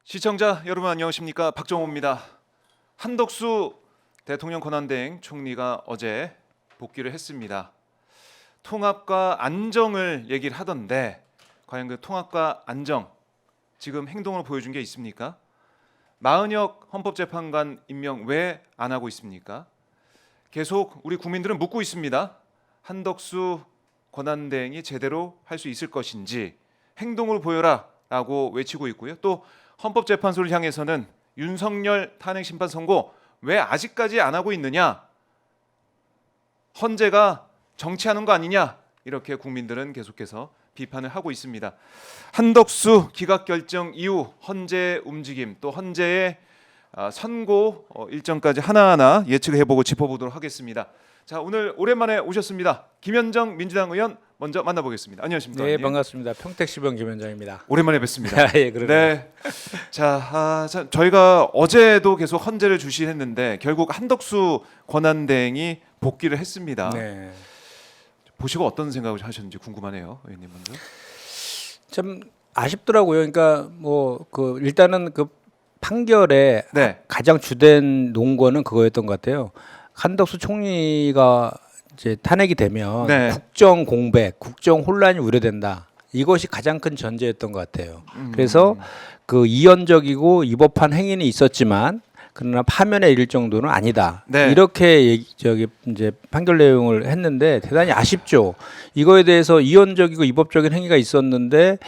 시청자 여러분 안녕하십니까? 박정호입니다. 한덕수 대통령 권한대행 총리가 어제 복귀를 했습니다. 통합과 안정을 얘기를 하던데 과연 그 통합과 안정 지금 행동으로 보여준 게 있습니까? 마은혁 헌법재판관 임명 왜 안 하고 있습니까? 계속 우리 국민들은 묻고 있습니다. 한덕수 권한대행이 제대로 할 수 있을 것인지 행동으로 보여라 라고 외치고 있고요. 또 헌법재판소를 향해서는 윤석열 탄핵심판 선고 왜 아직까지 안 하고 있느냐, 헌재가 정치하는 거 아니냐, 이렇게 국민들은 계속해서 비판을 하고 있습니다. 한덕수 기각결정 이후 헌재의 움직임, 또 헌재의 선고 일정까지 하나하나 예측해보고 짚어보도록 하겠습니다. 자, 오늘 오랜만에 오셨습니다. 김현정 민주당 의원 먼저 만나보겠습니다. 안녕하십니까? 네, 반갑습니다. 평택시병 김현정입니다. 오랜만에 뵙습니다. 예, 그러네요. 네. 자, 저희가 어제도 계속 헌재를 주시했는데 결국 한덕수 권한대행이 복귀를 했습니다. 네. 보시고 어떤 생각을 하셨는지 궁금하네요, 의원님 먼저. 참 아쉽더라고요. 그러니까 일단은 그 판결에 네. 가장 주된 논거는 그거였던 것 같아요. 한덕수 총리가 이제 탄핵이 되면 네. 국정 공백, 국정 혼란이 우려된다. 이것이 가장 큰 전제였던 것 같아요. 그래서 그 이언적이고 위법한 행위는 있었지만 그러나 파면에 이를 정도는 아니다. 네. 이렇게 이제 판결 내용을 했는데 대단히 아쉽죠. 이거에 대해서 이언적이고 위법적인 행위가 있었는데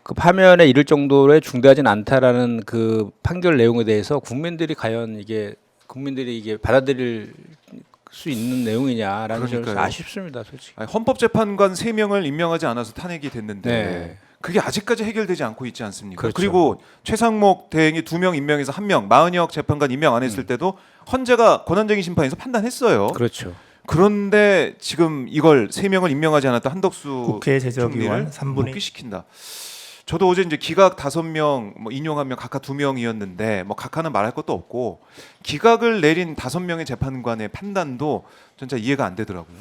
그 파면에 이를 정도의 중대하진 않다라는 그 판결 내용에 대해서 국민들이 이게 받아들일 수 있는 내용이냐라는 점에서 아쉽습니다, 솔직히. 아니, 헌법재판관 3명을 임명하지 않아서 탄핵이 됐는데 네. 그게 아직까지 해결되지 않고 있지 않습니까? 그렇죠. 그리고 최상목 대행이 2명 임명해서 1명, 마은혁 재판관 임명 안 했을 때도 헌재가 권한쟁의 심판에서 판단했어요. 그렇죠. 그런데 지금 이걸 3명을 임명하지 않았다 한덕수 국회 제적위원 총리를 3분의 복귀시킨다. 저도 어제 이제 기각 5명, 뭐 인용 1명 각각 2명이었는데 뭐 각하는 말할 것도 없고 기각을 내린 5명의 재판관의 판단도 진짜 이해가 안 되더라고요.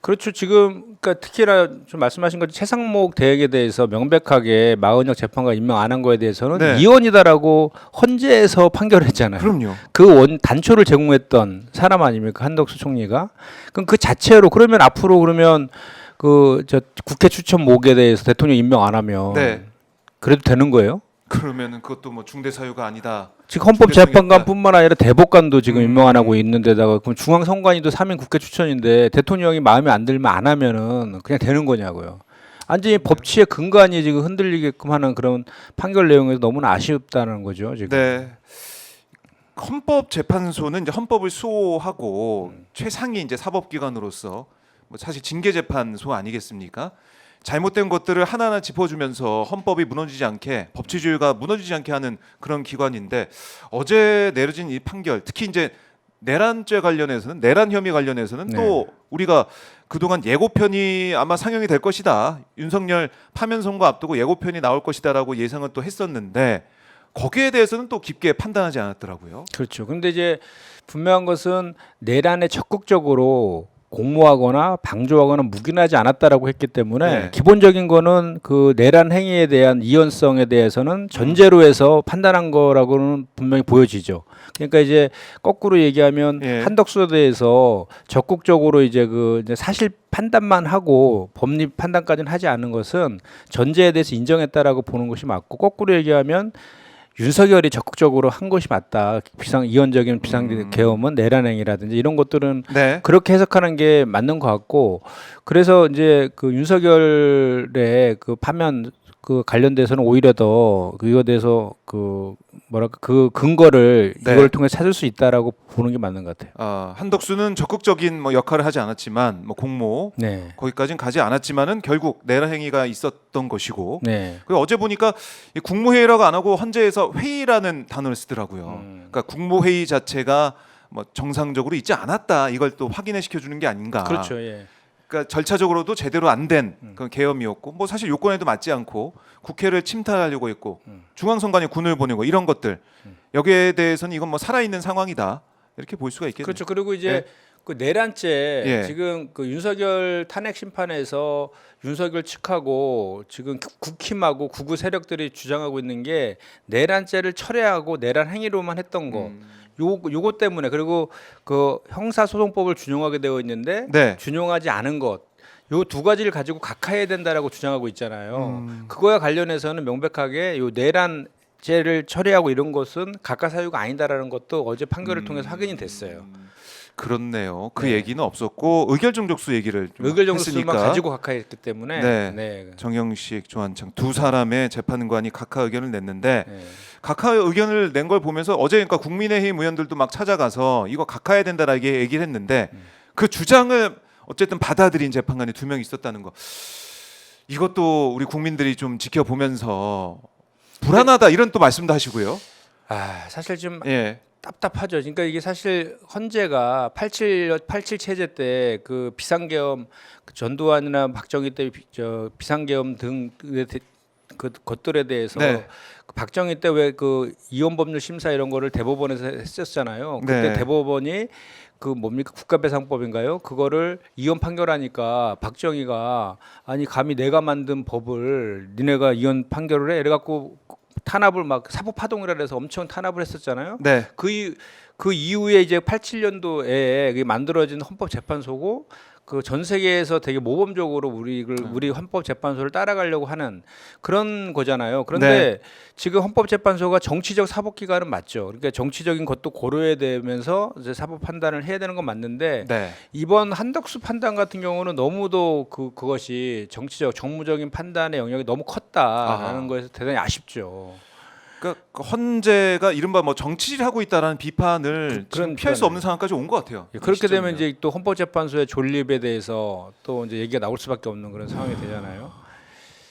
그렇죠. 지금 그러니까 특히나 좀 말씀하신 것 최상목 대행에 대해서 명백하게 마은혁 재판관 임명 안 한 거에 대해서는 네. 이원이다라고 헌재에서 판결했잖아요. 그럼요. 그 단초를 제공했던 사람 아닙니까? 한덕수 총리가. 그럼 그 자체로 그러면 앞으로 그러면 국회 추천 목에 대해서 대통령 임명 안 하면 네. 그래도 되는 거예요? 그러면은 그것도 뭐 중대 사유가 아니다. 지금 헌법재판관뿐만 아니라 대법관도 지금 임명 안 하고 있는데다가 그럼 중앙선관위도 3인 국회 추천인데 대통령이 마음에 안 들면 안 하면은 그냥 되는 거냐고요. 완전히 법치의 근간이 지금 흔들리게끔 하는 그런 판결 내용에서 너무나 아쉽다는 거죠, 지금. 네. 헌법재판소는 이제 헌법을 수호하고 최상위 이제 사법기관으로서 뭐 사실 징계재판소 아니겠습니까? 잘못된 것들을 하나하나 짚어주면서 헌법이 무너지지 않게, 법치주의가 무너지지 않게 하는 그런 기관인데 어제 내려진 이 판결, 특히 이제 내란죄 관련해서는, 내란 혐의 관련해서는 네. 또 우리가 그동안 예고편이 아마 상영이 될 것이다, 윤석열 파면 선거 앞두고 예고편이 나올 것이다라고 예상은 또 했었는데 거기에 대해서는 또 깊게 판단하지 않았더라고요. 그렇죠. 근데 이제 분명한 것은 내란에 적극적으로 공모하거나 방조하거나 묵인하지 않았다라고 했기 때문에 네. 기본적인 거는 그 내란 행위에 대한 이연성에 대해서는 전제로 해서 판단한 거라고는 분명히 보여지죠. 그러니까 이제 거꾸로 얘기하면 예. 한덕수에 대해서 적극적으로 이제 사실 판단만 하고 법리 판단까지는 하지 않은 것은 전제에 대해서 인정했다라고 보는 것이 맞고, 거꾸로 얘기하면 윤석열이 적극적으로 한 것이 맞다. 이원적인 비상계엄은 내란행위라든지 이런 것들은 네. 그렇게 해석하는 게 맞는 것 같고, 그래서 이제 그 윤석열의 그 파면 그 관련돼서는 오히려 더 그거에 대해서 그 근거를 네. 이걸 통해 찾을 수 있다라고 보는 게 맞는 것 같아요. 한덕수는 적극적인 뭐 역할을 하지 않았지만 뭐 공모 네. 거기까지는 가지 않았지만은 결국 내란 행위가 있었던 것이고, 네. 그리고 어제 보니까 이 국무회의라고 안 하고 헌재에서 회의라는 단어를 쓰더라고요. 그러니까 국무회의 자체가 뭐 정상적으로 있지 않았다, 이걸 또 확인해 시켜주는 게 아닌가. 그렇죠. 예. 그러니까 절차적으로도 제대로 안 된 그런 계엄이었고, 뭐 사실 요건에도 맞지 않고 국회를 침탈하려고 했고 중앙선관위 군을 보내고 이런 것들, 여기에 대해서는 이건 뭐 살아있는 상황이다, 이렇게 볼 수가 있겠네요. 그렇죠. 그리고 이제 네. 그 내란죄 예. 지금 그 윤석열 탄핵 심판에서 윤석열 측하고 지금 국힘하고 구구 세력들이 주장하고 있는 게 내란죄를 철회하고 내란 행위로만 했던 거. 요거 때문에 그리고 그 형사소송법을 준용하게 되어 있는데 네. 준용하지 않은 것. 요 두 가지를 가지고 각하해야 된다라고 주장하고 있잖아요. 그거와 관련해서는 명백하게 요 내란죄를 처리하고 이런 것은 각하 사유가 아니다라는 것도 어제 판결을 통해서 확인이 됐어요. 그렇네요. 그 네. 얘기는 없었고 의결정족수 얘기를 좀 의결정수만 했으니까. 가지고 각하했기 때문에 네. 정영식, 조한창 두 사람의 재판관이 각하 의견을 냈는데 네. 각하 의견을 낸 걸 보면서 어제 그러니까 국민의힘 의원들도 막 찾아가서 이거 각하해야 된다라고 얘기를 했는데 그 주장을 어쨌든 받아들인 재판관이 2명 있었다는 거. 이것도 우리 국민들이 좀 지켜보면서 불안하다 이런 또 말씀도 하시고요. 사실 좀 예. 답답하죠. 그러니까 이게 사실 헌재가 87 체제 때 그 비상계엄 그 전두환이나 박정희 때 비상계엄 등 그 것들에 대해서 네. 그 박정희 때 왜 그 이혼법률 심사 이런 거를 대법원에서 했었잖아요. 그때 네. 대법원이 그 뭡니까 국가배상법인가요? 그거를 이혼 판결하니까 박정희가 아니 감히 내가 만든 법을 니네가 이혼 판결을 해 이래갖고 탄압을 막 사법파동이라 해서 엄청 탄압을 했었잖아요. 네. 그 이후에 이제 87년도에 만들어진 헌법재판소고 그 전 세계에서 되게 모범적으로 우리 헌법재판소를 따라가려고 하는 그런 거잖아요. 그런데 네. 지금 헌법재판소가 정치적 사법기관은 맞죠. 그러니까 정치적인 것도 고려해야 되면서 이제 사법 판단을 해야 되는 건 맞는데 네. 이번 한덕수 판단 같은 경우는 너무도 그것이 정치적 정무적인 판단의 영역이 너무 컸다라는 아하. 거에서 대단히 아쉽죠. 그러니까 그 헌재가 이른바 뭐 정치질하고 있다라는 비판을 지금 피할 수 그러니까요. 없는 상황까지 온 것 같아요. 예, 그렇게 되면 시점이면. 이제 또 헌법재판소의 존립에 대해서 또 이제 얘기가 나올 수밖에 없는 그런 상황이 되잖아요.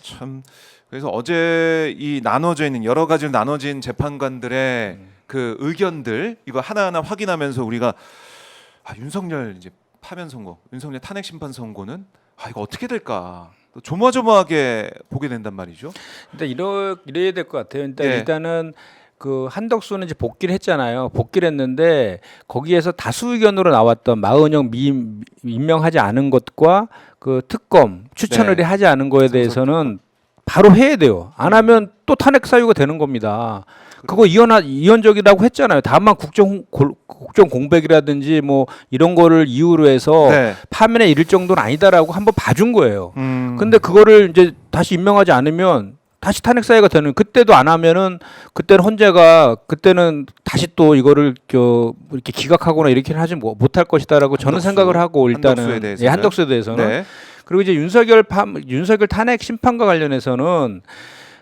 참 그래서 어제 이 나눠져 있는 여러 가지로 나눠진 재판관들의 그 의견들 이거 하나하나 확인하면서 우리가 윤석열 이제 파면 선고, 윤석열 탄핵 심판 선고는 이거 어떻게 될까? 또 조마조마하게 보게 된단 말이죠. 근데 이래야 될 것 같아요. 일단 예. 일단은 그 한덕수는 이제 복귀를 했잖아요. 복귀를 했는데 거기에서 다수 의견으로 나왔던 마은영 임명하지 않은 것과 그 특검 추천 네. 의뢰하지 않은 거에 대해서는 바로 해야 돼요. 안 하면 또 탄핵 사유가 되는 겁니다. 그거 이혼적이라고 했잖아요. 다만 국정 공백이라든지 뭐 이런 거를 이유로 해서 네. 파면에 이를 정도는 아니다라고 한번 봐준 거예요. 음. 근데 그거를 이제 다시 임명하지 않으면 다시 탄핵 사유가 되는 그때도 안 하면은 그때는 헌재가 그때는 다시 또 이거를 이렇게 기각하거나 이렇게는 하지 못할 것이다라고 저는 한덕수, 생각을 하고 일단은 한덕수에 대해서는? 예, 한덕수에 대해서는 네. 그리고 이제 윤석열 탄핵 심판과 관련해서는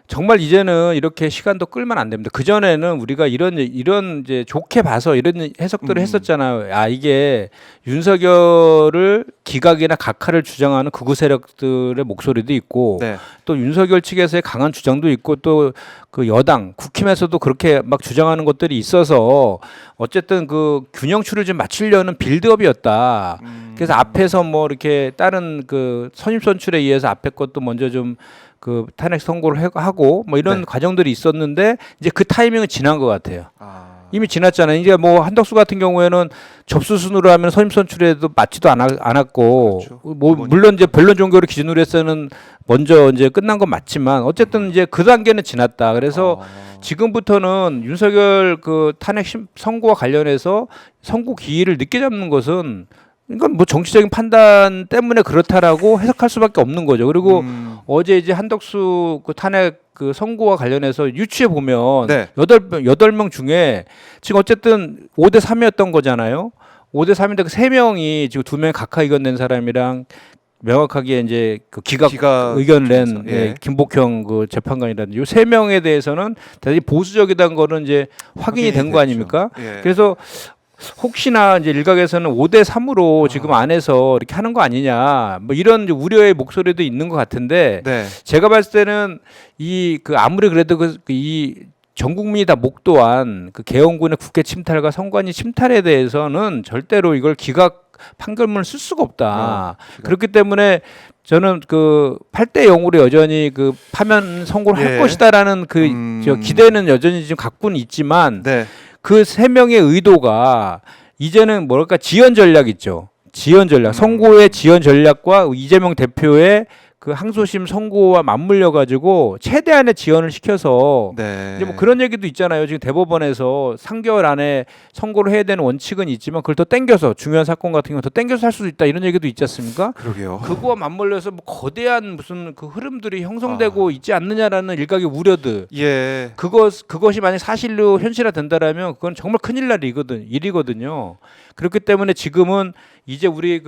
정말 이제는 이렇게 시간도 끌면 안 됩니다. 그 전에는 우리가 이런 이제 좋게 봐서 이런 해석들을 했었잖아요. 이게 윤석열을 기각이나 각하를 주장하는 극우 세력들의 목소리도 있고, 네. 또 윤석열 측에서의 강한 주장도 있고, 또 그 여당 국힘에서도 그렇게 막 주장하는 것들이 있어서 어쨌든 그 균형추를 좀 맞추려는 빌드업이었다. 그래서 앞에서 뭐 이렇게 다른 그 선입선출에 의해서 앞에 것도 먼저 좀 그 탄핵 선고를 하고 뭐 이런 네. 과정들이 있었는데 이제 그 타이밍은 지난 것 같아요. 아. 이미 지났잖아요. 이제 뭐 한덕수 같은 경우에는 접수순으로 하면 선임선출에도 맞지도 않았고, 그렇죠. 뭐 물론 이제 변론 종교를 기준으로 해서는 먼저 이제 끝난 건 맞지만 어쨌든 이제 그 단계는 지났다. 그래서 지금부터는 윤석열 그 탄핵 선고와 관련해서 선고 기일을 늦게 잡는 것은 이건 뭐 정치적인 판단 때문에 그렇다라고 해석할 수밖에 없는 거죠. 그리고 어제 이제 한덕수 그 탄핵 그 선고와 관련해서 유추해 보면 네. 8명 중에 지금 어쨌든 5대 3이었던 거잖아요. 5대 3인데 그 3명이 지금 2명 각하 의견 낸 사람이랑 명확하게 이제 그 기각 의견을 낸 중에서, 예. 김복형 그 재판관이라든지 이 3명에 대해서는 대단히 보수적이다는 거는 이제 확인이 된 거 됐죠. 아닙니까? 예. 그래서 혹시나 이제 일각에서는 5대 3으로 지금 안에서 이렇게 하는 거 아니냐 뭐 이런 이제 우려의 목소리도 있는 것 같은데 네. 제가 봤을 때는 아무리 그래도 이 전 국민이 다 목도한 그 계엄군의 국회 침탈과 선관위 침탈에 대해서는 절대로 이걸 기각 판결문을 쓸 수가 없다. 그렇기 때문에 저는 그 8대 0으로 여전히 그 파면 선고를 할 것이다라는 그 기대는 여전히 지금 갖고는 있지만 네. 그 3명의 의도가 이제는 뭐랄까 지연 전략 있죠. 지연 전략, 선거의 지연 전략과 이재명 대표의 그 항소심 선고와 맞물려 가지고 최대한의 지연을 시켜서 네. 이제 뭐 그런 얘기도 있잖아요. 지금 대법원에서 3개월 안에 선고를 해야 되는 원칙은 있지만 그걸 더 땡겨서 중요한 사건 같은 경우 더 땡겨서 할 수도 있다 이런 얘기도 있지 않습니까? 그러게요. 그거와 맞물려서 뭐 거대한 무슨 그 흐름들이 형성되고 있지 않느냐라는 일각의 우려들. 예. 그것이 만약 사실로 현실화된다라면 그건 정말 큰일 날 일이거든요. 그렇기 때문에 지금은 이제 우리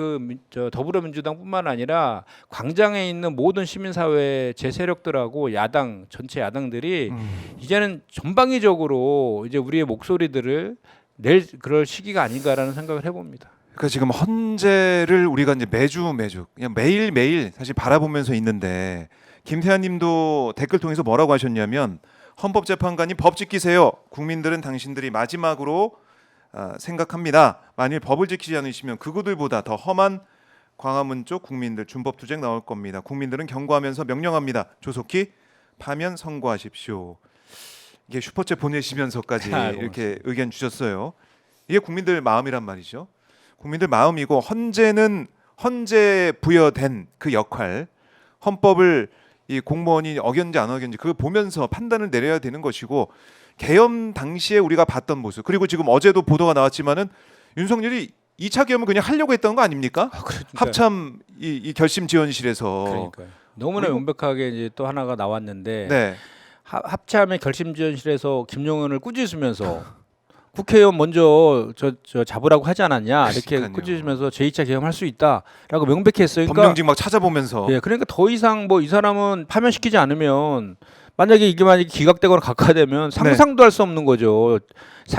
저 더불어민주당뿐만 아니라 광장에 있는 모든 시민사회 제 세력들하고 야당 전체 야당들이 이제는 전방위적으로 이제 우리의 목소리들을 낼 그럴 시기가 아닌가라는 생각을 해봅니다. 그러니까 지금 헌재를 우리가 이제 매주 그냥 매일 사실 바라보면서 있는데 김태환님도 댓글 통해서 뭐라고 하셨냐면 헌법재판관이 법 지키세요. 국민들은 당신들이 마지막으로 생각합니다. 만일 법을 지키지 않으시면 그구들보다 더 험한 광화문 쪽 국민들 준법투쟁 나올 겁니다. 국민들은 경고하면서 명령합니다. 조속히 파면 선고하십시오. 이게 슈퍼챗 보내시면서까지 이렇게 의견 주셨어요. 이게 국민들 마음이란 말이죠. 국민들 마음이고 헌재 부여된 그 역할, 헌법을 이 공무원이 어겼는지 안 어겼는지 그걸 보면서 판단을 내려야 되는 것이고 계엄 당시에 우리가 봤던 모습 그리고 지금 어제도 보도가 나왔지만은 윤석열이 2차 계엄을 그냥 하려고 했던 거 아닙니까? 합참 이 결심 지원실에서 그러니까요. 너무나 명백하게 이제 또 하나가 나왔는데 네. 합참의 결심지원실에서 김용현을 꾸짖으면서 국회의원 먼저 저 잡으라고 하지 않았냐 이렇게 그러니까요. 꾸짖으면서 제2차 계엄할 수 있다라고 명백히 했어요. 그러니까 법령직 막 찾아보면서 예, 그러니까 더 이상 뭐 이 사람은 파면시키지 않으면 만약에 기각되거나 각하되면 상상도 할 수 없는 거죠.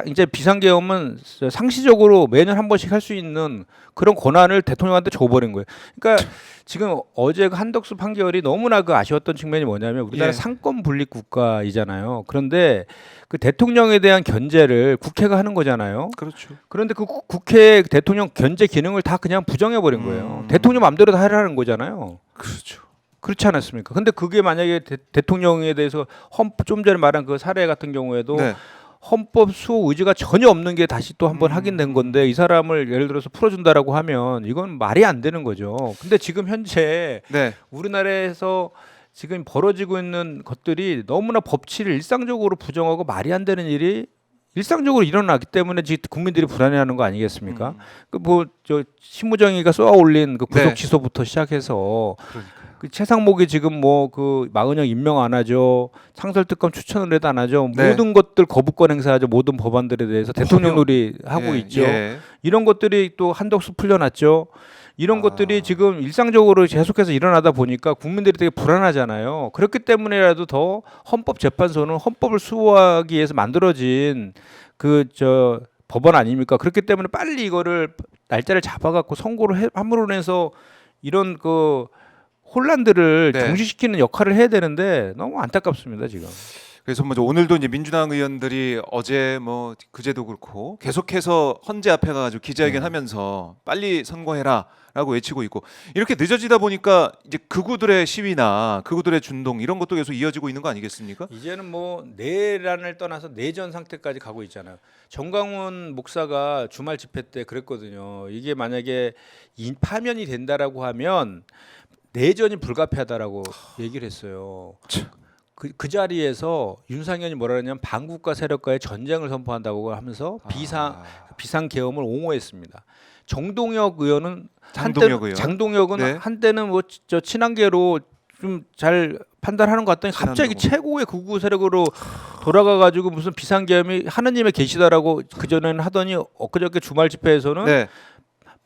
이제 비상계엄은 상시적으로 매년 한 번씩 할 수 있는 그런 권한을 대통령한테 줘버린 거예요. 그러니까 지금 어제 그 한덕수 판결이 너무나 그 아쉬웠던 측면이 뭐냐면 우리나라 예. 상권 분립 국가이잖아요. 그런데 그 대통령에 대한 견제를 국회가 하는 거잖아요. 그렇죠. 그런데 그 국회 대통령 견제 기능을 다 그냥 부정해 버린 거예요. 대통령 마음대로 다 하라는 거잖아요. 그렇죠. 그렇지 않았습니까? 근데 그게 만약에 대통령에 대해서 좀 전에 말한 그 사례 같은 경우에도 네. 헌법 수호 의지가 전혀 없는 게 다시 또 한번 확인된 건데 이 사람을 예를 들어서 풀어준다라고 하면 이건 말이 안 되는 거죠. 근데 지금 현재 네. 우리나라에서 지금 벌어지고 있는 것들이 너무나 법치를 일상적으로 부정하고 말이 안 되는 일이 일상적으로 일어나기 때문에 지금 국민들이 불안해하는 거 아니겠습니까? 그 뭐 저 신무정의가 쏘아올린 그 구속 네. 취소부터 시작해서 그러니까. 그 최상목이 지금 뭐 그 마은영 임명 안 하죠. 상설특검 추천을 해도 안 하죠. 네. 모든 것들 거부권 행사하죠. 모든 법안들에 대해서 대통령 놀이 하고 예, 있죠. 예. 이런 것들이 또 한덕수 풀려났죠. 이런 아. 것들이 지금 일상적으로 계속해서 일어나다 보니까 국민들이 되게 불안하잖아요. 그렇기 때문에라도 더 헌법재판소는 헌법을 수호하기 위해서 만들어진 그 저 법원 아닙니까? 그렇기 때문에 빨리 이거를 날짜를 잡아갖고 선고를 함으로 해서 이런 그 혼란들을 네. 종식시키는 역할을 해야 되는데 너무 안타깝습니다 지금. 그래서 뭐 오늘도 이제 민주당 의원들이 어제 뭐 그제도 그렇고 계속해서 헌재 앞에 가가지고 기자회견하면서 빨리 선고해라라고 외치고 있고 이렇게 늦어지다 보니까 이제 극우들의 시위나 극우들의 준동 이런 것도 계속 이어지고 있는 거 아니겠습니까? 이제는 뭐 내란을 떠나서 내전 상태까지 가고 있잖아요. 정광훈 목사가 주말 집회 때 그랬거든요. 이게 만약에 파면이 된다라고 하면 내전이 불가피하다라고 얘기를 했어요. 그 자리에서 윤상현이 뭐라 그러냐면 반국가 세력과의 전쟁을 선포한다고 하면서 비상 계엄을 옹호했습니다. 정동혁 의원은 장동혁은 네. 한때는 뭐 저 친한계로 좀 잘 판단하는 것 같더니 갑자기 최고의 극우 세력으로 돌아가가지고 무슨 비상 계엄이 하느님의 계시다라고 그 전에는 하더니 엊그저께 주말 집회에서는 네.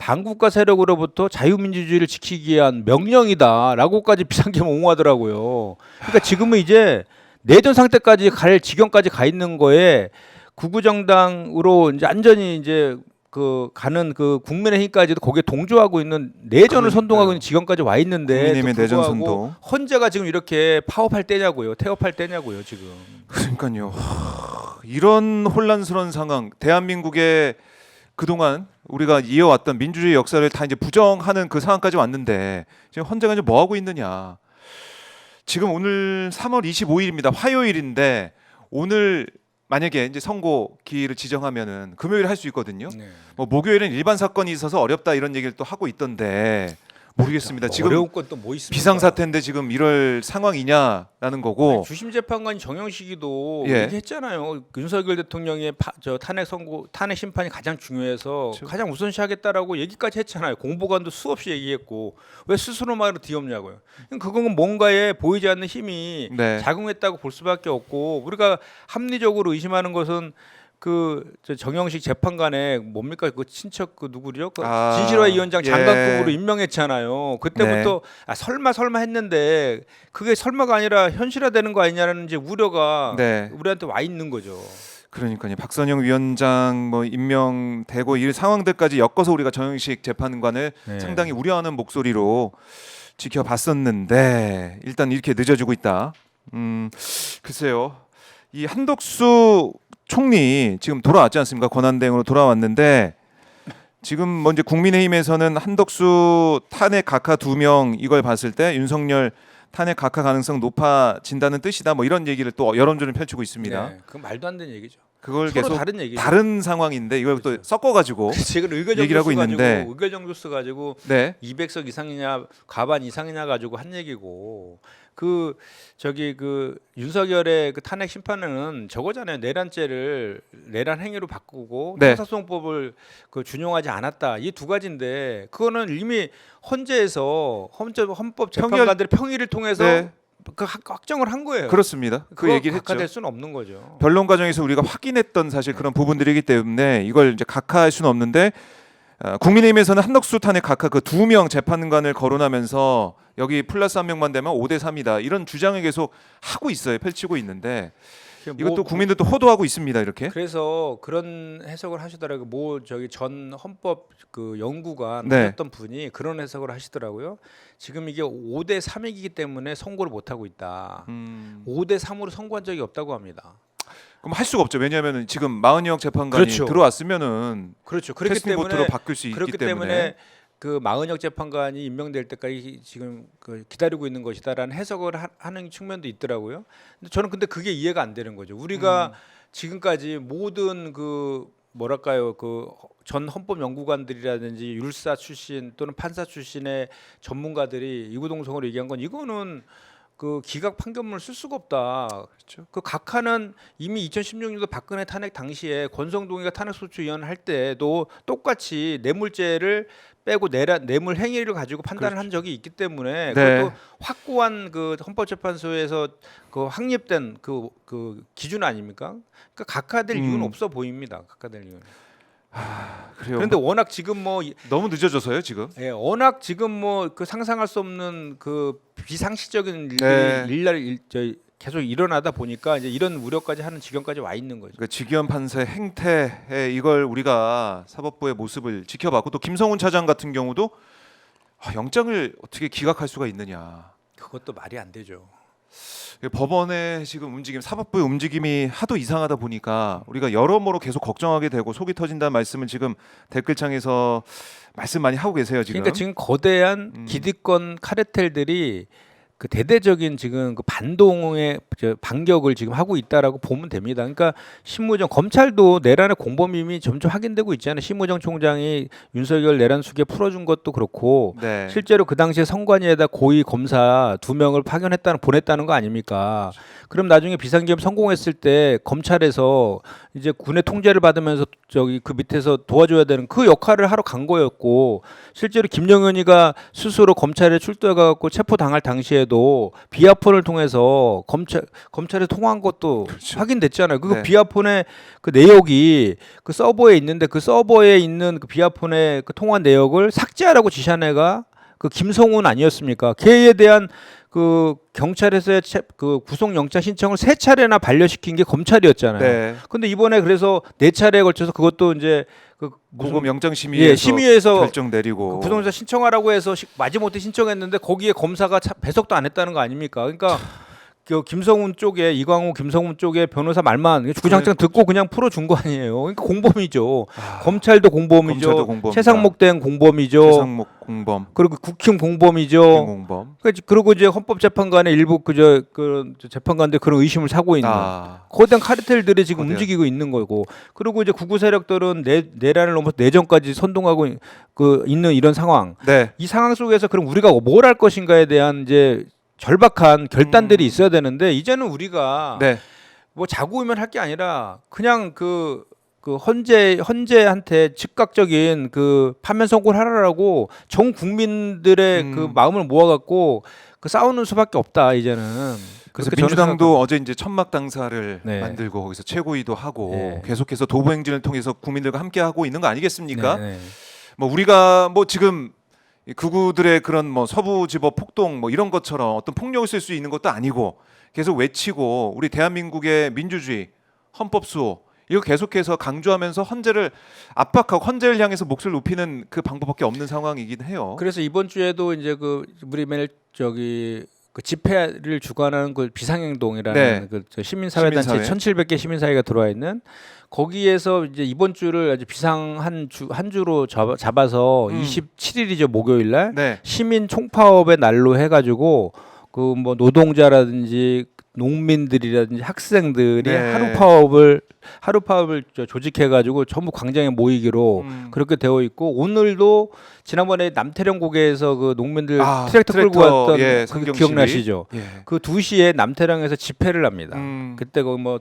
반국가 세력으로부터 자유민주주의를 지키기 위한 명령이다라고까지 비상계엄 옹호하더라고요. 그러니까 지금은 이제 내전 상태까지 갈 지경까지 가 있는 거에 구구정당으로 이제 완전히 이제 그 가는 그 국민의힘까지도 거기에 동조하고 있는 내전을 선동하고 있는 지경까지 와 있는데 국민의힘의 내전 선동. 헌재가 지금 이렇게 파업할 때냐고요, 태업할 때냐고요 지금. 그러니까요. 이런 혼란스러운 상황, 대한민국의 그동안 우리가 이어왔던 민주주의 역사를 다 이제 부정하는 그 상황까지 왔는데 지금 헌재가 이제 뭐 하고 있느냐? 지금 오늘 3월 25일입니다. 화요일인데 오늘 만약에 이제 선고 기일을 지정하면은 금요일에 할 수 있거든요. 네. 뭐 목요일은 일반 사건이 있어서 어렵다 이런 얘기를 또 하고 있던데 모르겠습니다. 뭐 지금 어려운 건 또 뭐 있습니까? 비상사태인데 지금 이럴 상황이냐라는 거고. 주심 재판관이 정영식이도 예. 얘기했잖아요. 윤석열 대통령의 탄핵 선고, 탄핵 심판이 가장 중요해서 그렇죠. 가장 우선시하겠다라고 얘기까지 했잖아요. 공보관도 수없이 얘기했고 왜 스스로 말로 뒤엎냐고요. 그건 뭔가에 보이지 않는 힘이 네. 작용했다고 볼 수밖에 없고 우리가 합리적으로 의심하는 것은 저 정영식 재판관의 뭡니까 그 친척 그 누구죠? 그 아, 진실화 위원장 예. 장관급으로 임명했잖아요. 그때부터 설마 했는데 그게 설마가 아니라 현실화되는 거 아니냐는 이제 우려가 네. 우리한테 와 있는 거죠. 그러니까요. 박선영 위원장 뭐 임명되고 이 상황들까지 엮어서 우리가 정영식 재판관을 네. 상당히 우려하는 목소리로 지켜봤었는데 일단 이렇게 늦어지고 있다. 글쎄요. 이 한덕수 총리 지금 돌아왔지 않습니까? 권한대행으로 돌아왔는데 지금 먼저 국민의힘에서는 한덕수 탄핵 각하 2명 이걸 봤을 때 윤석열 탄핵 각하 가능성 높아진다는 뜻이다. 뭐 이런 얘기를 또 여론전을 펼치고 있습니다. 네, 그건 말도 안 되는 얘기죠. 그걸 서로 계속 다른 얘기죠. 다른 상황인데 이걸 또 그렇죠. 섞어가지고 지금 얘기를 하고 있는데. 의결정도수 가지고 네 200석 이상이냐 과반 이상이냐 가지고 한 얘기고 그 윤석열의 그 탄핵 심판은 저거잖아요. 내란 행위로 바꾸고 네. 형사소송법을 그 준용하지 않았다. 이 두 가지인데 그거는 이미 헌재에서 헌법 재판관들의 평의를 통해서 네. 그 확정을 한 거예요. 그렇습니다. 그 그거 얘기를 했죠. 각하될 수는 없는 거죠. 변론 과정에서 우리가 확인했던 사실 그런 부분들이기 때문에 이걸 이제 각하할 수는 없는데 국민의힘에서는 한덕수 탄핵 각하 그 2명 재판관을 거론하면서 여기 플러스 1명만 되면 5대 3이다 이런 주장을 계속 하고 있어요. 펼치고 있는데 이것도 국민들도 호도하고 있습니다. 이렇게. 그래서 그런 해석을 하시더라고요. 전 헌법 그 연구관 네. 하셨던 분이 그런 해석을 하시더라고요. 지금 이게 5대 3이기 때문에 선고를 못 하고 있다. 5대 3으로 선고한 적이 없다고 합니다. 그럼 할 수가 없죠. 왜냐하면 지금 마흔영 재판관이 그렇죠. 들어왔으면은 그렇죠. 그렇기 캐스팅 보트로 때문에 바뀔 수 있기 그렇기 때문에 그 마은혁 재판관이 임명될 때까지 지금 그 기다리고 있는 것이다라는 해석을 하는 측면도 있더라고요. 근데 저는 그게 이해가 안 되는 거죠. 우리가 지금까지 모든 그 뭐랄까요 그 전 헌법 연구관들이라든지 율사 출신 또는 판사 출신의 전문가들이 이구동성으로 얘기한 건 이거는 그 기각 판결문을 쓸 수가 없다. 그렇죠. 그 각하는 이미 2016년도 박근혜 탄핵 당시에 권성동이가 탄핵소추위원 할 때도 똑같이 뇌물죄를 빼고 뇌물 행위를 가지고 판단을 한 적이 있기 때문에 네. 그것도 확고한 그 헌법재판소에서 그 확립된 그 기준 아닙니까? 그러니까 각하될 이유는 없어 보입니다. 각하될 이유는. 그래요. 그런데 워낙 지금 너무 늦어져서요 지금. 예, 워낙 지금 그 상상할 수 없는 그 비상식적인 네. 일들이 계속 일어나다 보니까 이제 이런 우려까지 하는 지경까지 와 있는 거죠. 그 직위원 판사의 행태에 이걸 우리가 사법부의 모습을 지켜봤고 또 김성훈 차장 같은 경우도 영장을 어떻게 기각할 수가 있느냐. 그것도 말이 안 되죠. 법원의 지금 움직임, 사법부의 움직임이 하도 이상하다 보니까 우리가 여러모로 계속 걱정하게 되고 속이 터진다는 말씀을 지금 댓글창에서 말씀 많이 하고 계세요 지금. 그러니까 지금 거대한 기득권 카르텔들이 그 대대적인 지금 그 반동의 반격을 지금 하고 있다라고 보면 됩니다. 그러니까 신무정 검찰도 내란의 공범임이 점점 확인되고 있잖아요. 신무정 총장이 윤석열 내란 수계 풀어준 것도 그렇고 네. 실제로 그 당시에 선관위에다 고위 검사 2명을 보냈다는 거 아닙니까? 그럼 나중에 비상계엄 성공했을 때 검찰에서 이제 군의 통제를 받으면서 그 밑에서 도와줘야 되는 그 역할을 하러 간 거였고 실제로 김영현이가 스스로 검찰에 출두해가지고 체포당할 당시에도 비아폰을 통해서 검찰에 통화한 것도 그렇죠. 확인됐잖아요. 그 네. 비아폰의 그 내역이 그 서버에 있는데 그 서버에 있는 그 비아폰의 그 통화 내역을 삭제하라고 지시한 애가 그 김성훈 아니었습니까? 걔에 대한 그 경찰에서의 그 구속영장 신청을 3차례나 반려시킨 게 검찰이었잖아요. 네. 근데 이번에 그래서 4차례에 걸쳐서 그것도 이제 그 공범 영장 심의에서, 심의에서 결정 내리고 구속영장 신청하라고 해서 마지못해 신청했는데 거기에 검사가 배석도 안 했다는 거 아닙니까? 그러니까 그 김성훈 쪽에 이광호 김성훈 쪽에 변호사 말만 주구장창 듣고 그냥 풀어준 거 아니에요. 그러니까 공범이죠. 검찰도 공범이죠. 검찰도 공범이다. 최상목 된 공범이죠. 최상목 공범, 그리고 국힘 공범이죠. 공범. 그리고 이제 헌법재판관의 일부 그 재판관들 그런 의심을 사고 있는 거대한 카르텔들이 지금 거대한. 움직이고 있는 거고. 그리고 이제 구구 세력들은 내란을 넘어서 내전까지 선동하고 그 있는 이런 상황. 네. 이 상황 속에서 그럼 우리가 뭘 할 것인가에 대한 이제 절박한 결단들이 있어야 되는데 이제는 우리가 네. 뭐 자고우면 할 게 아니라 그냥 그 헌재한테 즉각적인 그 파면 선고를 하라고 전 국민들의 그 마음을 모아갖고 그 싸우는 수밖에 없다 이제는. 그래서 그렇게 민주당도 어제 이제 천막 당사를 네. 만들고 거기서 최고위도 하고 네. 계속해서 도보 행진을 통해서 국민들과 함께 하고 있는 거 아니겠습니까? 네, 네. 뭐 우리가 뭐 지금 이 극우들의 그런 뭐 서부지법 폭동 뭐 이런 것처럼 어떤 폭력을 쓸 수 있는 것도 아니고 계속 외치고 우리 대한민국의 민주주의, 헌법 수호 이거 계속해서 강조하면서 헌재를 압박하고 헌재를 향해서 몫을 높이는 그 방법밖에 없는 상황이긴 해요. 그래서 이번 주에도 이제 그 우리 매일 저기 그 집회를 주관하는 그 비상행동이라는 네. 그 시민사회단체 시민사회. 1,700개 시민사회가 들어와 있는 거기에서 이제 이번 주를 아주 비상 한 주로 잡아서 27일이죠 목요일 날 네. 시민 총파업의 날로 해가지고 그 뭐 노동자라든지 농민들이라든지 학생들이 네. 하루 파업을 조직해가지고 전부 광장에 모이기로 그렇게 되어 있고 오늘도 지난번에 남태령 고개에서 그 농민들 트랙터 끌고 왔던 예, 그 상경 기억나시죠? 시위. 예. 그 2시에 남태령에서 집회를 합니다. 음. 그때 그 뭐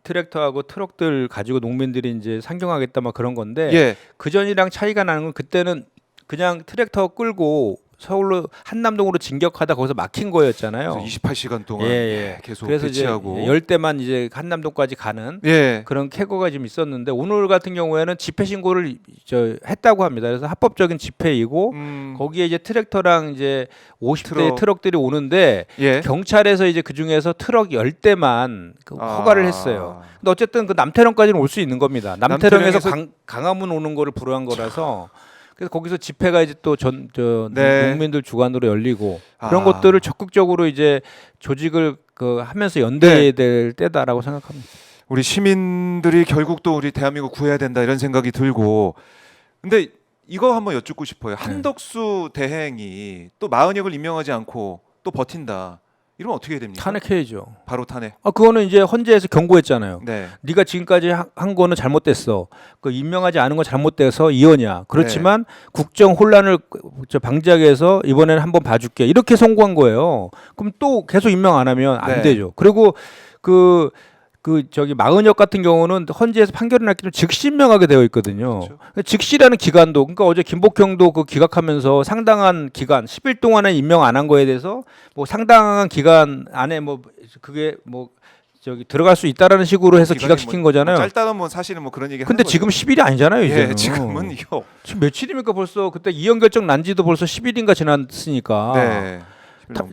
트랙터하고 트럭들 가지고 농민들이 이제 상경하겠다 막 그런 건데 예. 그 전이랑 차이가 나는 건 그때는 그냥 트랙터 끌고 서울로 한남동으로 진격하다 거기서 막힌 거였잖아요. 그래서 28시간 동안 예. 계속 그래서 대치하고 이제 10대만 이제 한남동까지 가는 예. 그런 캐거가 지금 있었는데 오늘 같은 경우에는 집회 신고를 했다고 합니다. 그래서 합법적인 집회이고 거기에 이제 트랙터랑 이제 50대 트럭들이 오는데 예. 경찰에서 이제 그 중에서 트럭 10대만 허가를 했어요. 근데 어쨌든 그 남태령까지는 올 수 있는 겁니다. 남태령에서 강화문 오는 거를 불허한 거라서 그래서 거기서 집회가 이제 또 네. 농민들 주관으로 열리고 그런 것들을 적극적으로 이제 조직을 하면서 연대해야 될 때다라고 생각합니다. 우리 시민들이 결국 또 우리 대한민국 구해야 된다 이런 생각이 들고 근데 이거 한번 여쭙고 싶어요. 한덕수 대행이 또 마은혁을 임명하지 않고 또 버틴다. 이러면 어떻게 해야 됩니까? 탄핵해야죠. 바로 탄핵. 그거는 이제 헌재에서 경고했잖아요. 네. 네가 지금까지 한 거는 잘못됐어. 그 임명하지 않은 건 잘못돼서 이혼이야. 그렇지만 국정 혼란을 방지하기 위해서 이번에는 한번 봐줄게. 이렇게 선고한 거예요. 그럼 또 계속 임명 안 하면 안 되죠. 그리고 그 마은혁 같은 경우는 헌재에서 판결이 났기로 즉시 임명하게 되어 있거든요. 그렇죠. 즉시라는 기간도 그러니까 어제 김복형도 그 기각하면서 상당한 기간 10일 동안에 임명 안 한 거에 대해서 뭐 상당한 기간 안에 뭐 그게 뭐 들어갈 수 있다라는 식으로 해서 기각시킨 거잖아요. 짧다는 뭐 사실은 뭐 그런 얘기. 근데 지금 10일이 아니잖아요. 이제는. 지금은 이거 지금 며칠입니까 벌써 그때 이혼 결정 난 지도 벌써 10일인가 지났으니까. 네.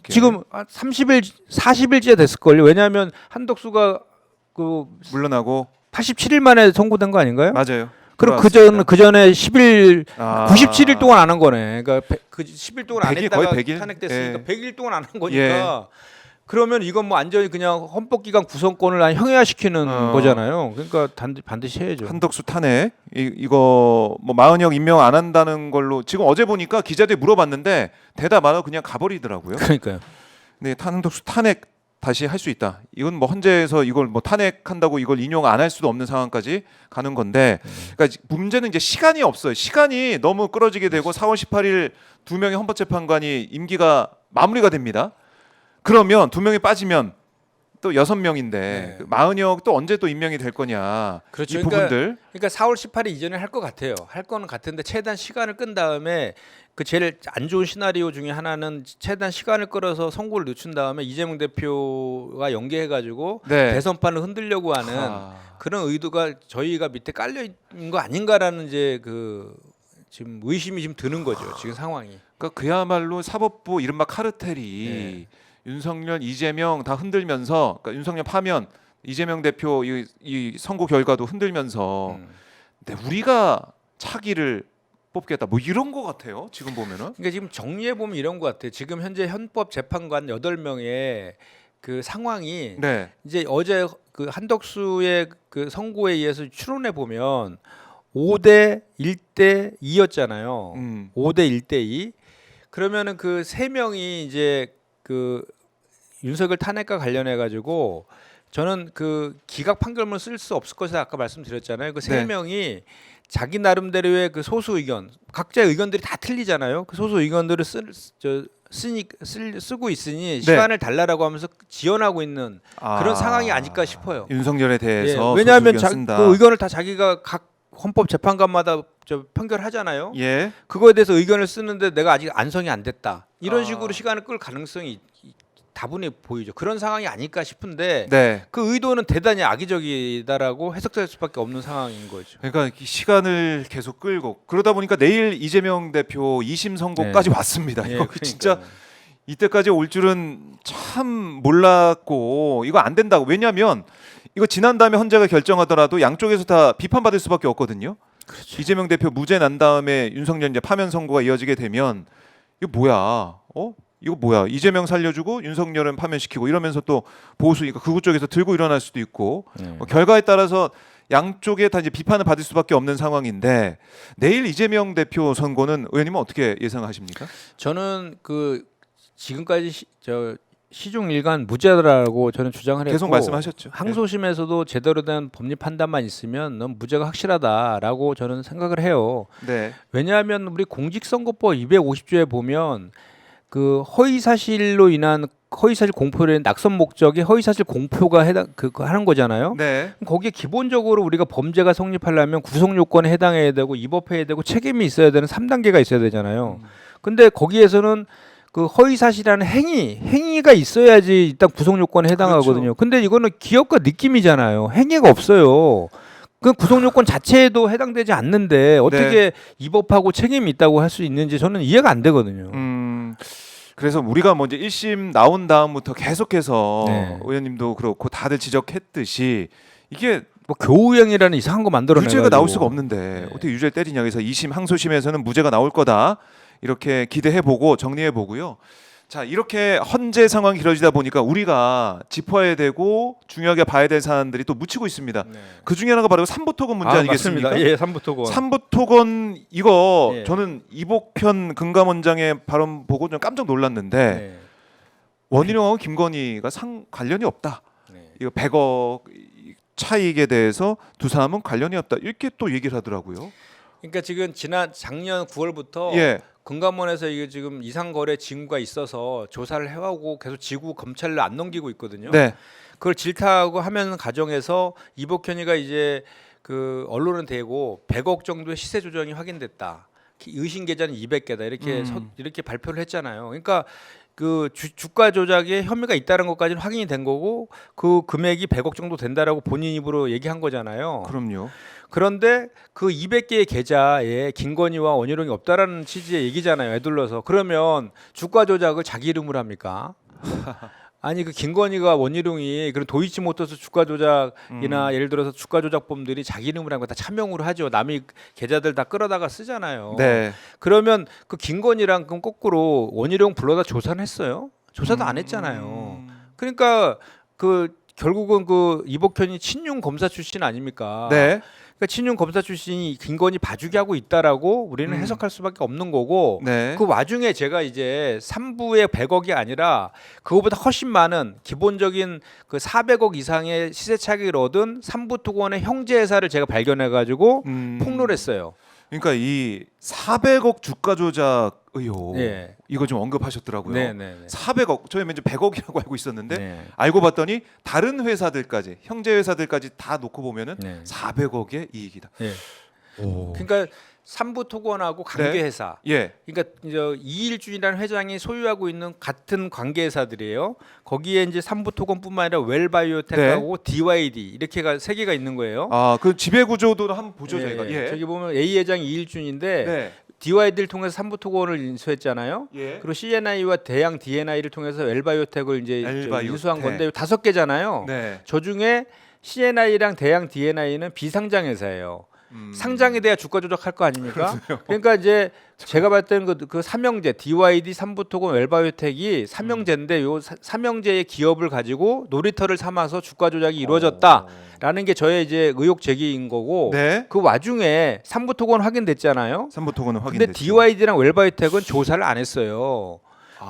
지금 30일 40일째 됐을걸요. 왜냐하면 한덕수가 물러나고 87일 만에 선고된 거 아닌가요? 맞아요. 그럼 그 전에 10일 97일 동안 안 한 거네. 그러니까 그 10일 동안 안 100일, 했다가 거의 100일? 탄핵됐으니까 100일 동안 안 한 거니까. 예. 그러면 이건 뭐 완전히 그냥 헌법기관 구성권을 형해화시키는 거잖아요. 그러니까 반드시 해야죠. 한덕수 탄핵 이거 뭐 마은혁 임명 안 한다는 걸로 지금 어제 보니까 기자들이 물어봤는데 대답 안 하고 그냥 가버리더라고요. 그러니까요. 네, 한덕수 탄핵 다시 할 수 있다. 이건 뭐 헌재에서 이걸 뭐 탄핵한다고 이걸 인용 안 할 수도 없는 상황까지 가는 건데, 그러니까 문제는 이제 시간이 없어요. 시간이 너무 끌어지게 되고 4월 18일 두 명의 헌법재판관이 임기가 마무리가 됩니다. 그러면 두 명이 빠지면 또 6명인데 마은혁 또 언제 또 임명이 될 거냐. 그렇죠. 이 부분들. 그러니까 4월 18일 이전에 할 것 같아요. 할 거는 같은데 최대한 시간을 끈 다음에 그 제일 안 좋은 시나리오 중에 하나는 최대한 시간을 끌어서 선고를 늦춘 다음에 이재명 대표가 연계해가지고 대선판을 흔들려고 하는 그런 의도가 저희가 밑에 깔려 있는 거 아닌가라는 이제 지금 의심이 지금 드는 거죠. 지금 상황이. 그러니까 그야말로 사법부 이른바 카르텔이 윤석열, 이재명 다 흔들면서 그러니까 윤석열 파면 이재명 대표 이 선거 결과도 흔들면서 근데 우리가 차기를 뽑겠다 뭐 이런 거 같아요. 지금 보면은. 그러니까 지금 정리해 보면 이런 거 같아요. 지금 현재 헌법 재판관 8명에 그 상황이 네. 이제 어제 그 한덕수의 그 선고에 의해서 추론해 보면 5대 1대 2였잖아요. 5대 1대 2. 그러면은 그 세 명이 이제 그 윤석열 탄핵과 관련해 가지고 저는 그 기각 판결문을 쓸 수 없을 것이다 아까 말씀드렸잖아요. 그 세 네. 명이 자기 나름대로의 그 소수 의견, 각자의 의견들이 다 틀리잖아요. 그 소수 의견들을 쓰고 있으니 시간을 달라라고 하면서 지연하고 있는 그런 상황이 아닐까 싶어요. 윤석열에 대해서 예, 왜냐하면 소수 의견 쓴다. 그 의견을 다 자기가 각 헌법재판관마다 판결하잖아요. 예. 그거에 대해서 의견을 쓰는데 내가 아직 안성이 안 됐다. 이런 아. 식으로 시간을 끌 가능성이 다분히 보이죠. 그런 상황이 아닐까 싶은데 네. 그 의도는 대단히 악의적이다라고 해석될 수밖에 없는 상황인 거죠. 그러니까 이 시간을 계속 끌고 그러다 보니까 내일 이재명 대표 2심 선고까지 왔습니다. 예, 이거 진짜 그러니까요. 이때까지 올 줄은 참 몰랐고 이거 안 된다고. 왜냐하면 이거 지난 다음에 헌재가 결정하더라도 양쪽에서 다 비판받을 수밖에 없거든요. 그렇죠. 이재명 대표 무죄 난 다음에 윤석열 이제 파면 선고가 이어지게 되면 이거 뭐야? 이거 뭐야? 이재명 살려주고 윤석열은 파면시키고 이러면서 또 보수니까 극우 쪽에서 들고 일어날 수도 있고 결과에 따라서 양쪽에 다 이제 비판을 받을 수밖에 없는 상황인데 내일 이재명 대표 선고는 의원님은 어떻게 예상하십니까? 저는 그 지금까지 시중 일관 무죄라고 저는 주장을 했고 계속 말씀하셨죠. 항소심에서도 제대로 된 법리 판단만 있으면 넌 무죄가 확실하다라고 저는 생각을 해요. 네. 왜냐하면 우리 공직선거법 250조에 보면 그 허위사실로 인한 허위사실 공표를 낙선 목적이 허위사실 공표가 해당 하는 거잖아요. 네. 거기에 기본적으로 우리가 범죄가 성립하려면 구성 요건에 해당해야 되고 입법해야 되고 책임이 있어야 되는 3단계가 있어야 되잖아요. 근데 거기에서는 그 허위사실이라는 행위가 있어야지 일단 구성 요건에 해당하거든요. 그렇죠. 근데 이거는 기업과 느낌이잖아요. 행위가 없어요. 그 구성 요건 자체에도 해당되지 않는데 어떻게 입법하고 책임이 있다고 할 수 있는지 저는 이해가 안 되거든요. 그래서 우리가 먼저 1심 나온 다음부터 계속해서 네. 의원님도 그렇고 다들 지적했듯이 이게 뭐 교우형이라는 이상한 거 만들어내가지고 유죄가 나올 수가 없는데 네. 어떻게 유죄를 때리냐. 그래서 2심 항소심에서는 무죄가 나올 거다 이렇게 기대해보고 정리해보고요. 자, 이렇게 헌재 상황이 길어지다 보니까 우리가 짚어야 되고 중요하게 봐야 될 사안들이 또 묻히고 있습니다. 네. 그 중에 하나가 바로 삼부토건 문제 아니겠습니까? 맞습니다. 예, 삼부토건. 삼부토건 이거 예. 저는 이복현 금감원장의 발언 보고 좀 깜짝 놀랐는데 네. 원희룡하고 김건희가 관련이 없다. 네. 이거 100억 차익에 대해서 두 사람은 관련이 없다. 이렇게 또 얘기를 하더라고요. 그러니까 지금 작년 9월부터 예. 금감원에서 이게 지금 이상거래 징후가 있어서 조사를 해오고 계속 지구 검찰로 안 넘기고 있거든요. 네. 그걸 질타하고 하면 과정에서 이복현이가 이제 그 언론은 대고 100억 정도의 시세 조정이 확인됐다. 의심 계좌는 200개다. 이렇게 발표를 했잖아요. 그러니까 그 주가 조작에 혐의가 있다는 것까지는 확인이 된 거고 그 금액이 100억 정도 된다라고 본인 입으로 얘기한 거잖아요. 그럼요. 그런데 그 200개의 계좌에 김건희와 원희룡이 없다라는 취지의 얘기잖아요. 애둘러서. 그러면 주가 조작을 자기 이름으로 합니까? 아니 그 김건희가 원희룡이 그런 도이치모터스 주가 조작이나 예를 들어서 주가 조작범들이 자기 이름으로 한 거 다 차명으로 하죠. 남이 계좌들 다 끌어다가 쓰잖아요. 네. 그러면 그 김건희랑 그럼 거꾸로 원희룡 불러다 조사는 했어요? 조사도 안 했잖아요. 그러니까 그 결국은 그 이복현이 친윤 검사 출신 아닙니까? 네. 그러니까 친윤 검사 출신이 김건희 봐주게 하고 있다라고 우리는 해석할 수밖에 없는 거고 네. 그 와중에 제가 이제 3부의 100억이 아니라 그거보다 훨씬 많은 기본적인 그 400억 이상의 시세 차익을 얻은 3부 토건의 형제 회사를 제가 발견해 가지고 폭로했어요. 그러니까 이 400억 주가 조작 의혹 네. 이거 좀 언급하셨더라고요. 네. 400억 저희 먼저 100억이라고 알고 있었는데 네. 알고 봤더니 다른 회사들까지 형제 회사들까지 다 놓고 보면은 네. 400억의 이익이다. 네. 오. 그러니까 3부 토건하고 관계 회사. 예. 그러니까 이제 이일준이라는 회장이 소유하고 있는 같은 관계 회사들이에요. 거기에 이제 3부 토건뿐만 아니라 웰바이오텍하고 DYD 이렇게가 세 개가 있는 거예요. 아, 그 지배 구조도 한번 보죠, 예, 저희가. 예. 저기 보면 A 회장이 이일준인데 네. DYD를 통해서 3부 토건을 인수했잖아요. 예. 그리고 CNI와 대양 DNI를 통해서 웰바이오텍을 이제 엘바이오텍. 인수한 건데 5개잖아요. 네. 저 중에 CNI랑 대양 DNI는 비상장 회사예요. 상장에 대해 주가 조작할 거 아닙니까? 그러니까 이제 제가 봤을 때는 그 삼형제 DYD 삼부토건 웰바이오텍이 삼형제인데 요 삼형제의 기업을 가지고 놀이터를 삼아서 주가 조작이 이루어졌다라는 게 저의 이제 의혹 제기인 거고 네. 그 와중에 삼부토건 확인됐잖아요. 삼부토건은 근데 확인됐죠. DYD랑 웰바이오텍은 조사를 안 했어요.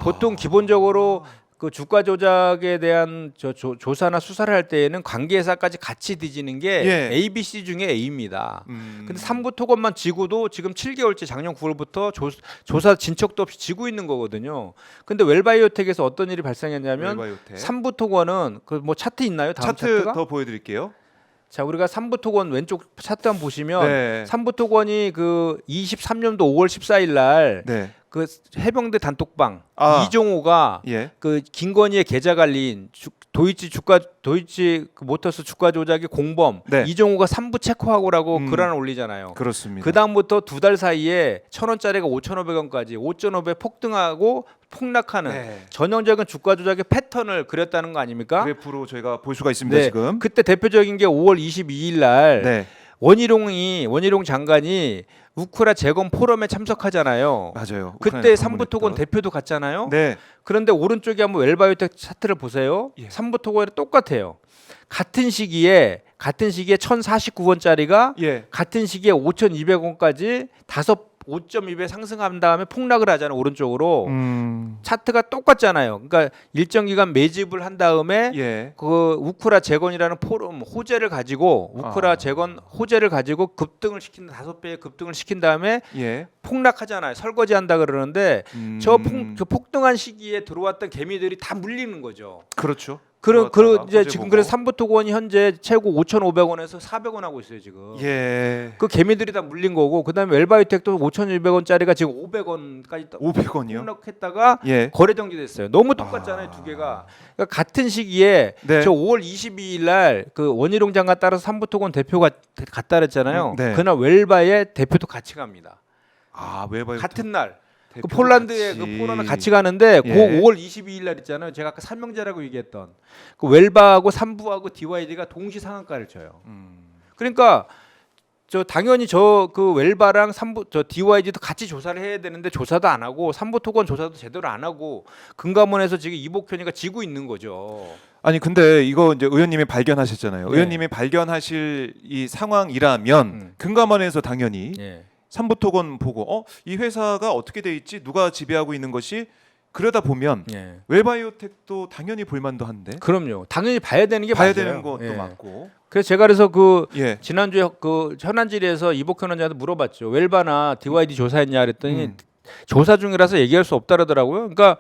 보통 기본적으로 그 주가 조작에 대한 조사나 수사를 할 때에는 관계사까지 같이 뒤지는 게 예. A, B, C 중에 A입니다. 근데 삼부토건만 지고도 지금 7개월째 작년 9월부터 조사 진척도 없이 지고 있는 거거든요. 근데 웰바이오텍에서 어떤 일이 발생했냐면 웰바이오텍. 삼부토건은 그 뭐 차트 있나요? 다음 차트 차트가? 더 보여드릴게요. 자, 우리가 삼부토건 왼쪽 차트 한번 보시면 네. 삼부토건이 그 23년도 5월 14일 날 네. 그 해병대 단톡방 아. 이종호가 예. 그 김건희의 계좌 관리인 도이치 그 모터스 주가 조작의 공범 네. 이종호가 3부 체크하고라고 글 하나 올리잖아요. 그렇습니다. 그 다음부터 두 달 사이에 1,000원짜리가 5,500원까지 5.5배 폭등하고 폭락하는 네. 전형적인 주가 조작의 패턴을 그렸다는 거 아닙니까? 그래프로 저희가 볼 수가 있습니다. 네. 지금. 그때 대표적인 게 5월 22일 날 네. 원희룡 장관이 우크라 재건 포럼에 참석하잖아요. 맞아요. 그때 삼부토건 대표도 갔잖아요. 네. 그런데 오른쪽에 한번 웰바이오텍 차트를 보세요. 예. 삼부토건이 똑같아요. 같은 시기에 1,049원짜리가 예. 같은 시기에 5,200원까지 5.2배 상승한 다음에 폭락을 하잖아요. 오른쪽으로. 차트가 똑같잖아요. 그러니까 일정 기간 매집을 한 다음에 예. 그 우크라 재건이라는 포럼 호재를 가지고 아. 재건 호재를 가지고 급등을 시킨 5배의 급등을 시킨 다음에 예. 폭락하잖아요. 설거지한다 그러는데 저 폭등한 시기에 들어왔던 개미들이 다 물리는 거죠. 그렇죠. 이제 지금 그래서 삼부토건이 현재 최고 5,500원에서 400원 하고 있어요 지금. 예. 그 개미들이 다 물린 거고 그다음에 웰바이오텍도 5,200원짜리가 지금 500원까지 500원이요? 폭락했다가 예. 거래 정지됐어요. 너무 똑같잖아요 두 개가. 그러니까 같은 시기에 네. 저 5월 22일 날 그 원희룡 장관 따라서 삼부토건 대표가 갔다 그랬잖아요. 네. 그날 웰바의 대표도 같이 갑니다. 아, 웰바이오텍 같은 날. 그 대표도 폴란드의 같이. 그 포럼에 같이 가는데 예. 그 5월 22일 날 있잖아요. 제가 아까 삼명제라고 얘기했던 그 웰바하고 삼부하고 DYD가 동시 상한가를 쳐요. 그러니까 당연히 그 웰바랑 DYD도 같이 조사를 해야 되는데 조사도 안 하고 삼부토건 조사도 제대로 안 하고 금감원에서 지금 이복현이가 지고 있는 거죠. 아니 근데 이거 이제 의원님이 발견하셨잖아요. 네. 의원님이 발견하실 이 상황이라면 금감원에서 당연히 예. 삼부토건 보고 이 회사가 어떻게 돼 있지? 누가 지배하고 있는 것이 그러다 보면 예. 웰바이오텍도 당연히 볼만도 한데 그럼요. 당연히 봐야 되는 게 봐야 맞아요. 되는 것도 예. 맞고. 그래서 제가 그래서 예. 지난주에 그 현안질에서 이복현 원장한테 물어봤죠. 웰바나 DYD 조사했냐 그랬더니 조사 중이라서 얘기할 수 없다 그러더라고요. 그러니까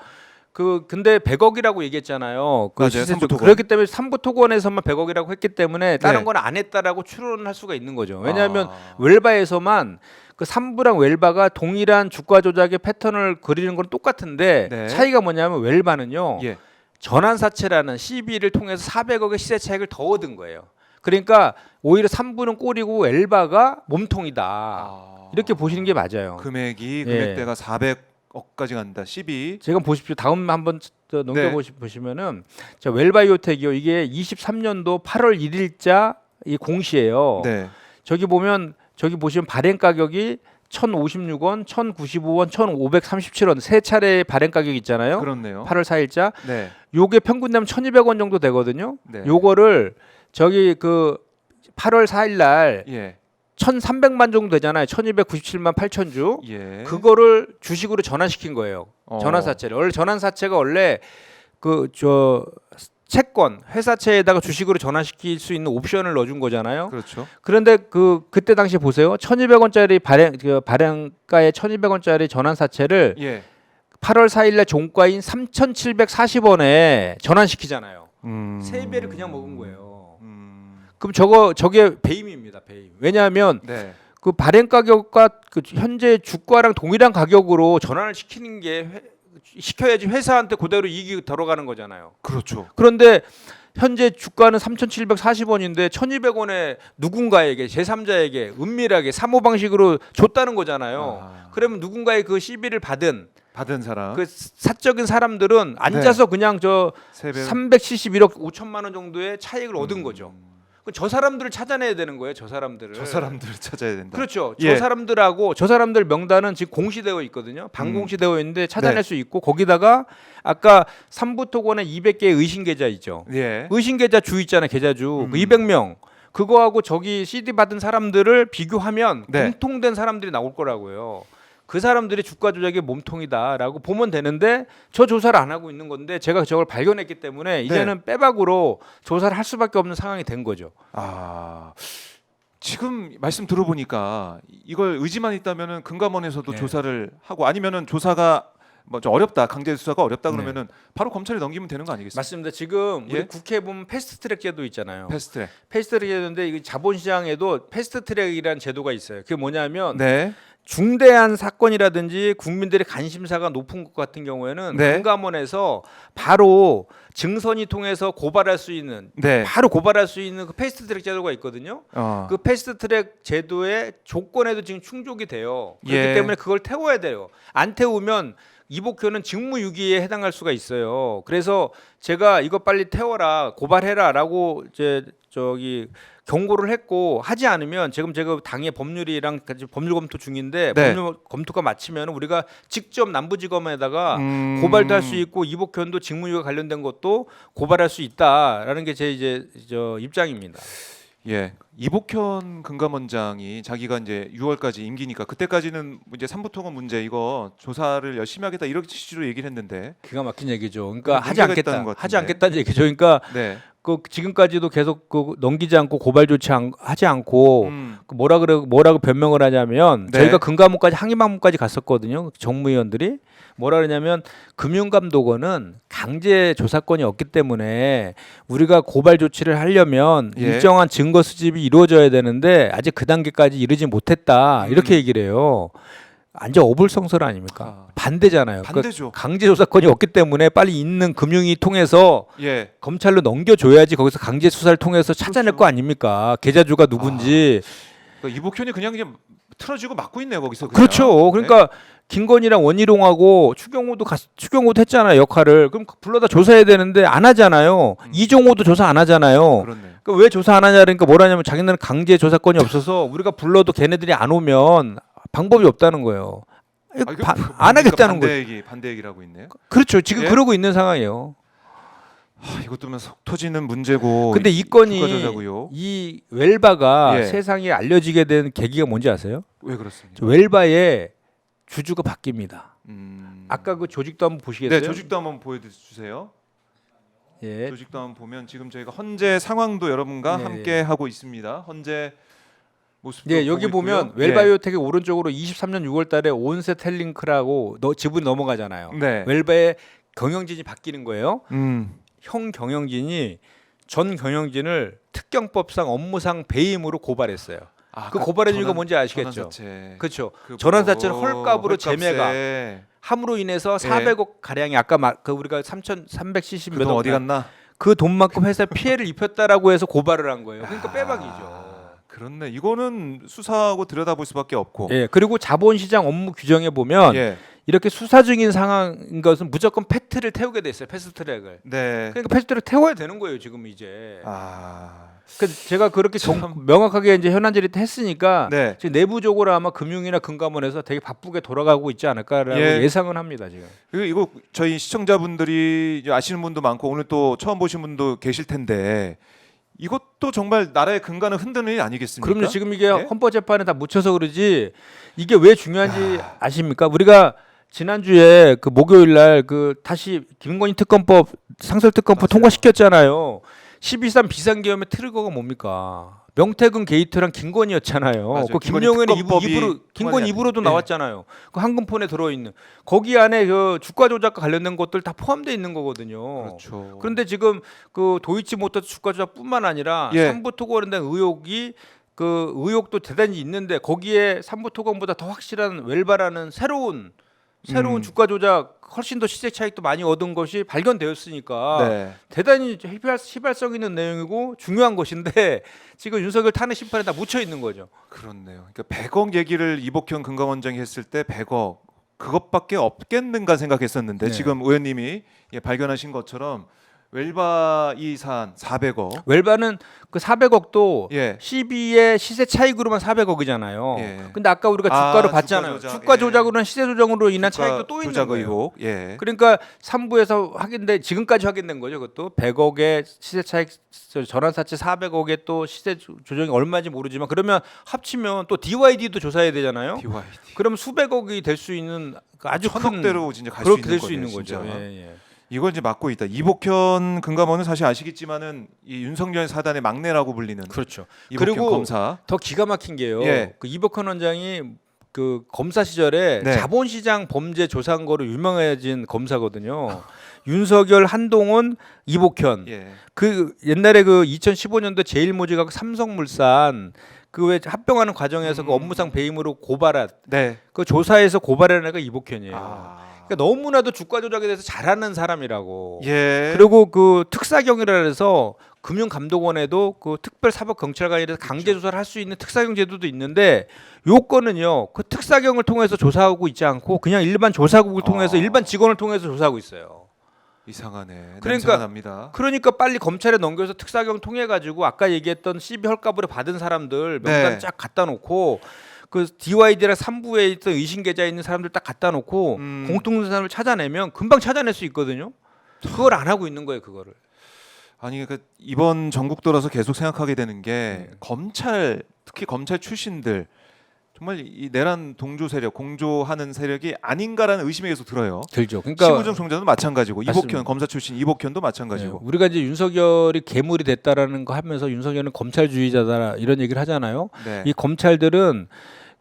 근데 100억이라고 얘기했잖아요. 맞아요. 삼부토건. 그렇기 때문에 삼부토건에서만 100억이라고 했기 때문에 다른 네. 건 안 했다라고 추론할 수가 있는 거죠. 왜냐하면 웰바에서만 그 삼부랑 웰바가 동일한 주가 조작의 패턴을 그리는 건 똑같은데 네. 차이가 뭐냐면 웰바는요. 예. 전환사채라는 CB를 통해서 400억의 시세 차익을 더 얻은 거예요. 그러니까 오히려 삼부는 꼴이고 웰바가 몸통이다. 이렇게 보시는 게 맞아요. 금액이 예. 금액대가 400억까지 간다. 12. 제가 보십시오. 다음 한번 네. 보시면은 자 웰바이오텍이요. 이게 23년도 8월 1일자 이 공시예요. 네. 저기 보시면 발행 가격이 1,056원, 1,095원, 1,537원 세 차례의 발행 가격이 있잖아요. 그렇네요. 8월 4일자. 네. 요게 평균 되면 1,200원 정도 되거든요. 네. 요거를 그 8월 4일 날 예. 1,300만 정도 되잖아요. 1,297만 8천 주. 예. 그거를 주식으로 전환시킨 거예요. 전환사채를. 원래 전환사채가 원래 채권 회사채에다가 주식으로 전환시킬 수 있는 옵션을 넣어준 거잖아요. 그렇죠. 그런데 그때 당시 보세요. 1,200원짜리 발행가의 1,200원짜리 전환사채를 예. 8월 4일날 종가인 3,740원에 전환시키잖아요. 3배를 그냥 먹은 거예요. 그럼 저게 배임입니다. 배임. 왜냐하면 네. 그 발행 가격과 그 현재 주가랑 동일한 가격으로 전환을 시켜야지 회사한테 그대로 이익이 들어가는 거잖아요. 그렇죠. 그런데 현재 주가는 3,740원인데 1,200원에 누군가에게 제3자에게 은밀하게 사모 방식으로 줬다는 거잖아요. 그러면 누군가의 그 CB를 받은 사람. 그 사적인 사람들은 앉아서 그냥 3배. 371억 5천만 원 정도의 차익을 얻은 거죠. 그럼 저 사람들을 찾아내야 되는 거예요. 저 사람들을. 저 사람들을 찾아야 된다. 그렇죠. 예. 저 사람들하고 저 사람들 명단은 지금 공시되어 있거든요. 반공시되어 있는데 찾아낼 네. 수 있고 거기다가 아까 삼부토건에 200개의 의심 계좌 있죠. 예. 의심 계좌 주 있잖아요. 계좌주 그 200명 그거하고 저기 CD 받은 사람들을 비교하면 네. 공통된 사람들이 나올 거라고요. 그 사람들이 주가 조작의 몸통이다라고 보면 되는데 저 조사를 안 하고 있는 건데 제가 저걸 발견했기 때문에 이제는 빼박으로 조사를 할 수밖에 없는 상황이 된 거죠. 아 지금 말씀 들어보니까 이걸 의지만 있다면은 금감원에서도 네. 조사를 하고 아니면은 조사가 뭐 좀 어렵다 강제 수사가 어렵다 네. 그러면은 바로 검찰에 넘기면 되는 거 아니겠습니까? 맞습니다. 지금 우리 예? 국회에 보면 패스트트랙 제도 있잖아요. 패스트트랙. 패스트트랙 제도인데 이게 자본시장에도 패스트트랙이라는 제도가 있어요. 그게 뭐냐면 네. 중대한 사건이라든지 국민들의 관심사가 높은 것 같은 경우에는 네. 금감원에서 바로 증선이 통해서 고발할 수 있는 네. 바로 고발할 수 있는 그 패스트트랙 제도가 있거든요. 어. 그 패스트트랙 제도의 조건에도 지금 충족이 돼요. 그렇기 예. 때문에 그걸 태워야 돼요. 안 태우면 이복효는 직무유기에 해당할 수가 있어요. 그래서 제가 이거 빨리 태워라, 고발해라라고 이제 저기 경고를 했고 하지 않으면 지금 제가 당의 법률이랑 같이 법률 검토 중인데 네. 법률 검토가 마치면 우리가 직접 남부지검에다가 음. 고발도 할 수 있고 이복현도 직무유기와 관련된 것도 고발할 수 있다라는 게 제 이제 저 입장입니다. 예. 이복현 금감원장이 자기가 이제 6월까지 임기니까 그때까지는 이제 삼부토건 문제 이거 조사를 열심히 하겠다 이런 취지로 얘기를 했는데 기가 막힌 얘기죠. 그러니까 하지 문제가 않겠다, 있다는 것 하지 같은데. 않겠다는 얘기죠. 그러니까 네. 그 지금까지도 계속 그 넘기지 않고 고발 조치 하지 않고 음. 그 뭐라고 변명을 하냐면 네. 저희가 금감원까지 항의방문까지 갔었거든요. 정무위원들이 뭐라 그러냐면 금융감독원은 강제 조사권이 없기 때문에 우리가 고발 조치를 하려면 예. 일정한 증거 수집이 이루어져야 되는데 아직 그 단계까지 이르지 못했다 이렇게 얘기를 해요. 완전 어불성설 아닙니까? 아. 반대잖아요. 반대죠. 강제 조사권이 없기 때문에 빨리 있는 금융위 통해서 예. 검찰로 넘겨줘야지 거기서 강제 수사를 통해서 찾아낼 그렇죠. 거 아닙니까? 계좌주가 누군지. 그러니까 이복현이 그냥 이제 틀어지고 막고 있네요 거기서. 그냥. 그렇죠. 그러니까 김건희랑 원희룡하고 추경호도 했잖아요 역할을. 그럼 불러다 조사해야 되는데 안 하잖아요. 이종호도 조사 안 하잖아요. 그렇네. 그러니까 왜 조사 안 하냐 그러니까 뭐라냐면 자기네는 강제 조사권이 없어서 우리가 불러도 걔네들이 안 오면 방법이 없다는 거예요. 아, 이거 안 하겠다는 거예요. 반대 얘기를 하고 있네요. 그렇죠. 지금 예? 그러고 있는 상황이에요. 이것도 속 터지는 문제고. 근데 이 건이 주가 조작이요. 이 웰바가 예. 세상에 알려지게 된 계기가 뭔지 아세요? 왜 그렇습니까? 저 웰바의 주주가 바뀝니다. 아까 그 조직도 한번 보시겠어요? 네, 조직도 한번 보여주세요. 예. 조직도 한번 보면 지금 저희가 헌재 상황도 여러분과 네, 함께 하고 있습니다. 헌재 모습도 예, 여기 보고 보면 있고요. 웰바이오텍의 오른쪽으로 23년 6월달에 온세 텔링크라고 지분이 넘어가잖아요. 네. 웰바의 경영진이 바뀌는 거예요. 음. 형 경영진이 전 경영진을 특경법상 업무상 배임으로 고발했어요. 아, 그 고발의 이유가 전환- 뭔지 아시겠죠? 전환사채. 그렇죠. 그 전환사채는 뭐 헐값으로 재매가 헐값에 함으로 인해서 예. 400억 가량이 아까 그 우리가 3,370 그 몇 돈 억 어디 갔나? 그 돈만큼 회사에 피해를 입혔다라고 해서 고발을 한 거예요. 그러니까 빼박이죠. 그렇네. 이거는 수사하고 들여다볼 수밖에 없고. 예, 그리고 자본시장 업무 규정에 보면 예. 이렇게 수사 중인 상황인 것은 무조건 팩트를 태우게 돼 있어요. 패스트트랙을. 네. 그러니까 패스트트랙 태워야 되는 거예요, 지금 이제. 아. 그래서 제가 그렇게 참. 명확하게 이제 현안질의 했으니까 네. 지금 내부적으로 아마 금융이나 금감원에서 되게 바쁘게 돌아가고 있지 않을까라고 예. 예상은 합니다, 지금. 그리고 이거 저희 시청자분들이 이제 아시는 분도 많고 오늘 또 처음 보신 분도 계실 텐데 이것도 정말 나라의 근간을 흔드는 일 아니겠습니까? 그럼요. 지금 이게 네? 헌법재판에 다 묻혀서 그러지 이게 왜 중요한지 아십니까? 우리가 지난주에 그 목요일 날 그 다시 김건희 특검법 상설특검법 맞아요. 통과시켰잖아요. 12.3 비상계엄의 트리거가 뭡니까? 명태균 게이트랑 김건희였잖아요. 맞아요. 그 김건희 김용현의 특검법이 김건희 통과돼야 입으로도 돼. 나왔잖아요. 그 한금폰에 들어 있는 거기 안에 그 주가 조작과 관련된 것들 다 포함되어 있는 거거든요. 그렇죠. 그런데 지금 그 도이치모터스 주가 조작뿐만 아니라 예. 삼부토건에 대한 의혹이 그 의혹도 대단히 있는데 거기에 삼부토건보다 더 확실한 웰바라는 새로운 주가 조작 훨씬 더 시세 차익도 많이 얻은 것이 발견되었으니까 네. 대단히 시발성 있는 내용이고 중요한 것인데 지금 윤석열 탄핵 심판에 다 묻혀 있는 거죠. 그렇네요. 그러니까 100억 얘기를 이복현 금감원장이 했을 때 100억 그것밖에 없겠는가 생각했었는데 네. 지금 의원님이 발견하신 것처럼 웰바이 사안 400억. 웰바는 그 400억도 예. 12의 시세 차익으로만 400억이잖아요. 예. 근데 아까 우리가 아, 주가로 주가 봤잖아요. 조작. 주가 예. 조작으로는 시세 조작으로 인한 주가 차익도 또 있는 조작 거예요. 의혹. 예. 그러니까 3부에서 확인돼 지금까지 확인된 거죠. 그것도 100억의 시세 차익 전환사채 400억의 또 시세 조정이 얼마인지 모르지만 그러면 합치면 또 DYD도 조사해야 되잖아요. DYD. 그럼 수백억이 될 수 있는 아주 큰 천억대로 진짜 갈 수 그렇게 있는 될 수 거네요, 있는 거죠. 진짜. 예, 예. 이걸 이제 막고 있다. 이복현 금감원은 사실 아시겠지만은 이 윤석열 사단의 막내라고 불리는 그렇죠. 이복현 그리고 검사. 더 기가 막힌 게요. 예. 그 이복헌 원장이 그 검사 시절에 네. 자본시장 범죄 조사한 거로 유명해진 검사거든요. 윤석열, 한동훈, 이복현. 예. 그 옛날에 그 2015년도 제일모직하고 삼성물산 그 왜 합병하는 과정에서 그 업무상 배임으로 고발한 네. 그 조사에서 고발한 애가 이복현이에요. 아. 그러니까 너무나도 주가 조작에 대해서 잘하는 사람이라고. 예. 그리고 그 특사경이라 해서 금융감독원에도 그 특별사법경찰관이라서 강제 조사를 할 수 있는 특사경 제도도 있는데 요건은요. 그 특사경을 통해서 조사하고 있지 않고 그냥 일반 조사국을 통해서 일반 직원을 통해서 조사하고 있어요. 이상하네. 그러니까 냄새가 납니다. 그러니까 빨리 검찰에 넘겨서 특사경 통해 가지고 아까 얘기했던 시비 헐값으로 받은 사람들 명단 네. 쫙 갖다 놓고 그 DYD랑 3부에 있던 의심 계좌에 있는 사람들 딱 갖다 놓고 공통사람을 찾아내면 금방 찾아낼 수 있거든요. 그걸 안 하고 있는 거예요, 그거를. 아니 그 이번 전국 돌아서 계속 생각하게 되는 게 검찰 특히 검찰 출신들 정말 이 내란 동조 세력 공조하는 세력이 아닌가라는 의심이 계속 들어요. 들죠. 그러니까 심우정 총장도 마찬가지고 맞습니다. 이복현 검사 출신 이복현도 마찬가지고. 네, 우리가 이제 윤석열이 괴물이 됐다라는 거 하면서 윤석열은 검찰주의자다 이런 얘기를 하잖아요. 네. 이 검찰들은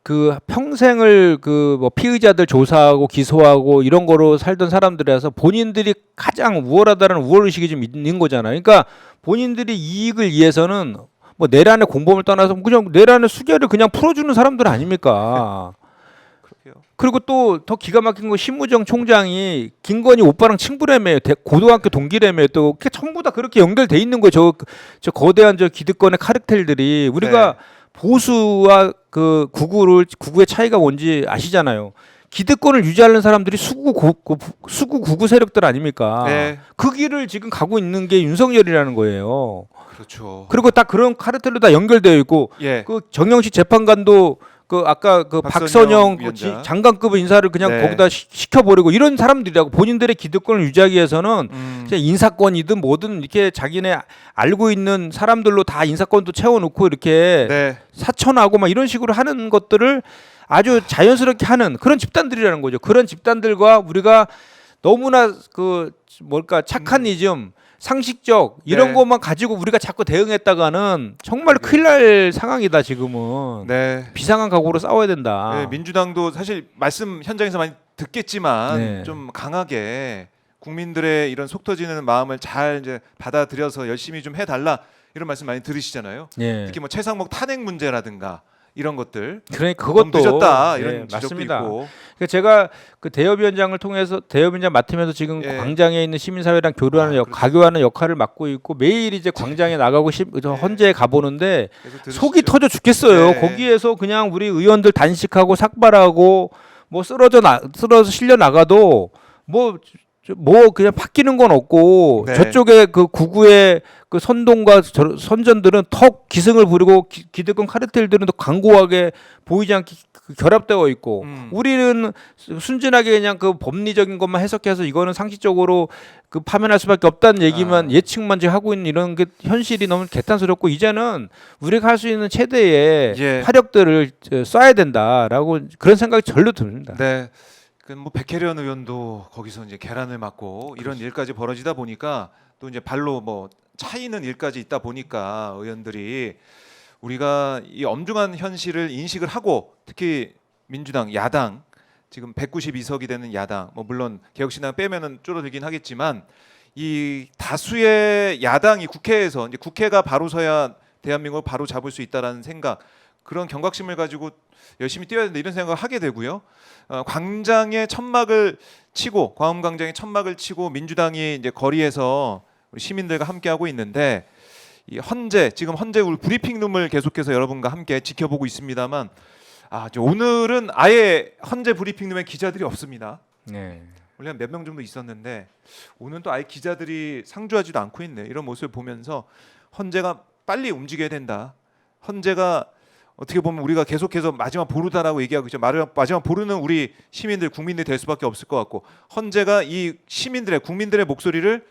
그 평생을 그 뭐 피의자들 조사하고 기소하고 이런 거로 살던 사람들이라서 본인들이 가장 우월하다는 우월 의식이 좀 있는 거잖아요. 그러니까 본인들이 이익을 위해서는 뭐 내란의 공범을 떠나서 그냥 내란의 수개를 그냥 풀어주는 사람들 아닙니까? 그렇게요. 그리고 또 더 기가 막힌 거 심우정 총장이 김건희 오빠랑 친구라며요. 고등학교 동기라며요. 또 전부 다 그렇게 연결돼 있는 거죠. 저 거대한 저 기득권의 카르텔들이 우리가 네. 보수와 그 구구의 차이가 뭔지 아시잖아요. 기득권을 유지하는 사람들이 수구 구구 세력들 아닙니까? 네. 그 길을 지금 가고 있는 게 윤석열이라는 거예요. 그렇죠. 그리고 딱 그런 카르텔로 다 연결되어 있고 예. 그 정영식 재판관도 그 아까 그 박선영 그 위원장. 장관급 인사를 그냥 네. 거기다 시켜버리고 이런 사람들이라고 본인들의 기득권을 유지하기 위해서는 그냥 인사권이든 뭐든 이렇게 자기네 알고 있는 사람들로 다 인사권도 채워놓고 이렇게 네. 사천하고 막 이런 식으로 하는 것들을 아주 자연스럽게 하는 그런 집단들이라는 거죠. 그런 집단들과 우리가 너무나 그 뭘까 착한 이즘 상식적 이런 네. 것만 가지고 우리가 자꾸 대응했다가는 정말 큰일 날 상황이다 지금은. 네. 비상한 각오로 싸워야 된다. 네, 민주당도 사실 말씀 현장에서 많이 듣겠지만 네. 좀 강하게 국민들의 이런 속 터지는 마음을 잘 이제 받아들여서 열심히 좀 해달라 이런 말씀 많이 들으시잖아요. 예. 특히 뭐 최상목 탄핵 문제라든가 이런 것들 그러니까 너무 그것도 늦었다 이런 예, 지적도 맞습니다. 있고. 그러니까 제가 그 대여위원장을 통해서 대여위원장 맡으면서 지금 예. 광장에 있는 시민사회랑 교류하는 그렇죠. 가교하는 역할을 맡고 있고 매일 이제 광장에 나가고 저 헌재에 가보는데 계속 들으시죠. 속이 터져 죽겠어요. 네. 거기에서 그냥 우리 의원들 단식하고 삭발하고 뭐 쓰러져 실려 나가도 뭐 그냥 바뀌는 건 없고 네. 저쪽에 그 구구의 그 선동과 선전들은 턱 기승을 부리고 기득권 카르텔들은 더 강고하게 보이지 않게 결합되어 있고 우리는 순진하게 그냥 그 법리적인 것만 해석해서 이거는 상식적으로 그 파면할 수밖에 없다는 얘기만 예측만 지금 하고 있는 이런 게 현실이 너무 개탄스럽고 이제는 우리가 할 수 있는 최대의 예. 화력들을 쏴야 된다라고 그런 생각이 절로 듭니다. 네. 뭐 백혜련 의원도 거기서 이제 계란을 맞고 이런 일까지 벌어지다 보니까 또 이제 발로 뭐 차이는 일까지 있다 보니까 의원들이 우리가 이 엄중한 현실을 인식을 하고 특히 민주당 야당 지금 192석이 되는 야당 뭐 물론 개혁신당 빼면은 줄어들긴 하겠지만 이 다수의 야당이 국회에서 이제 국회가 바로 서야 대한민국을 바로 잡을 수 있다라는 생각 그런 경각심을 가지고 열심히 뛰어야 된다 이런 생각을 하게 되고요. 광장에 천막을 치고 광화문광장에 천막을 치고 민주당이 이제 거리에서 우리 시민들과 함께 하고 있는데 이 지금 헌재 우리 브리핑룸을 계속해서 여러분과 함께 지켜보고 있습니다만 오늘은 아예 헌재 브리핑룸에 기자들이 없습니다. 네. 원래 한 몇 명 정도 있었는데 오늘 또 아예 기자들이 상주하지도 않고 있네. 이런 모습을 보면서 헌재가 빨리 움직여야 된다. 헌재가 어떻게 보면 우리가 계속해서 마지막 보루다라고 얘기하고 있죠. 마지막 보루는 우리 시민들, 국민들이 될 수밖에 없을 것 같고 헌재가 이 시민들의, 국민들의 목소리를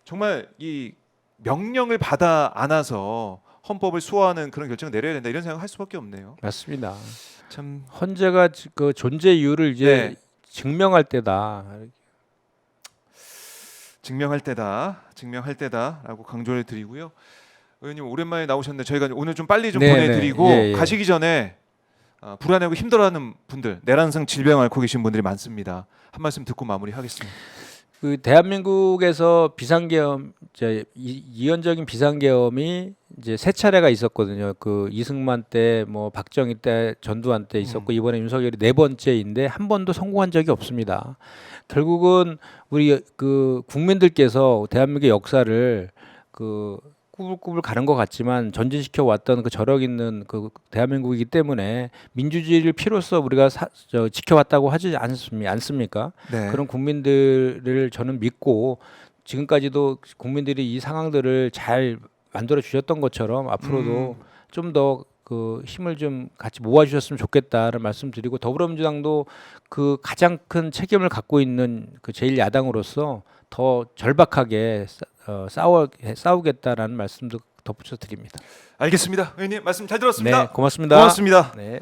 정말 이 명령을 받아 안아서 헌법을 수호하는 그런 결정을 내려야 된다. 이런 생각을 할 수밖에 없네요. 맞습니다. 참 헌재가 그 존재 이유를 이제 네. 증명할 때다. 증명할 때다라고 강조를 드리고요. 의원님 오랜만에 나오셨는데 저희가 오늘 좀 빨리 좀 네, 보내드리고 네. 예, 예. 가시기 전에 불안해하고 힘들어하는 분들, 내란성 질병 앓고 계신 분들이 많습니다. 한 말씀 듣고 마무리하겠습니다. 그 대한민국에서 비상계엄 이원적인 비상계엄이 이제 세 차례가 있었거든요. 그 이승만 때, 뭐 박정희 때, 전두환 때 있었고 이번에 윤석열이 네 번째인데 한 번도 성공한 적이 없습니다. 결국은 우리 그 국민들께서 대한민국의 역사를 그 꾸불꾸불 가는 것 같지만 전진시켜 왔던 그 저력 있는 그 대한민국이기 때문에 민주주의를 피로써 우리가 지켜왔다고 하지 않습니까? 네. 그런 국민들을 저는 믿고 지금까지도 국민들이 이 상황들을 잘 만들어 주셨던 것처럼 앞으로도 좀 더 그 힘을 좀 같이 모아 주셨으면 좋겠다는 말씀드리고 더불어민주당도 그 가장 큰 책임을 갖고 있는 그 제1야당으로서 더 절박하게 싸우겠다라는 말씀도 덧붙여 드립니다. 알겠습니다. 의원님 말씀 잘 들었습니다. 네, 고맙습니다. 고맙습니다. 네.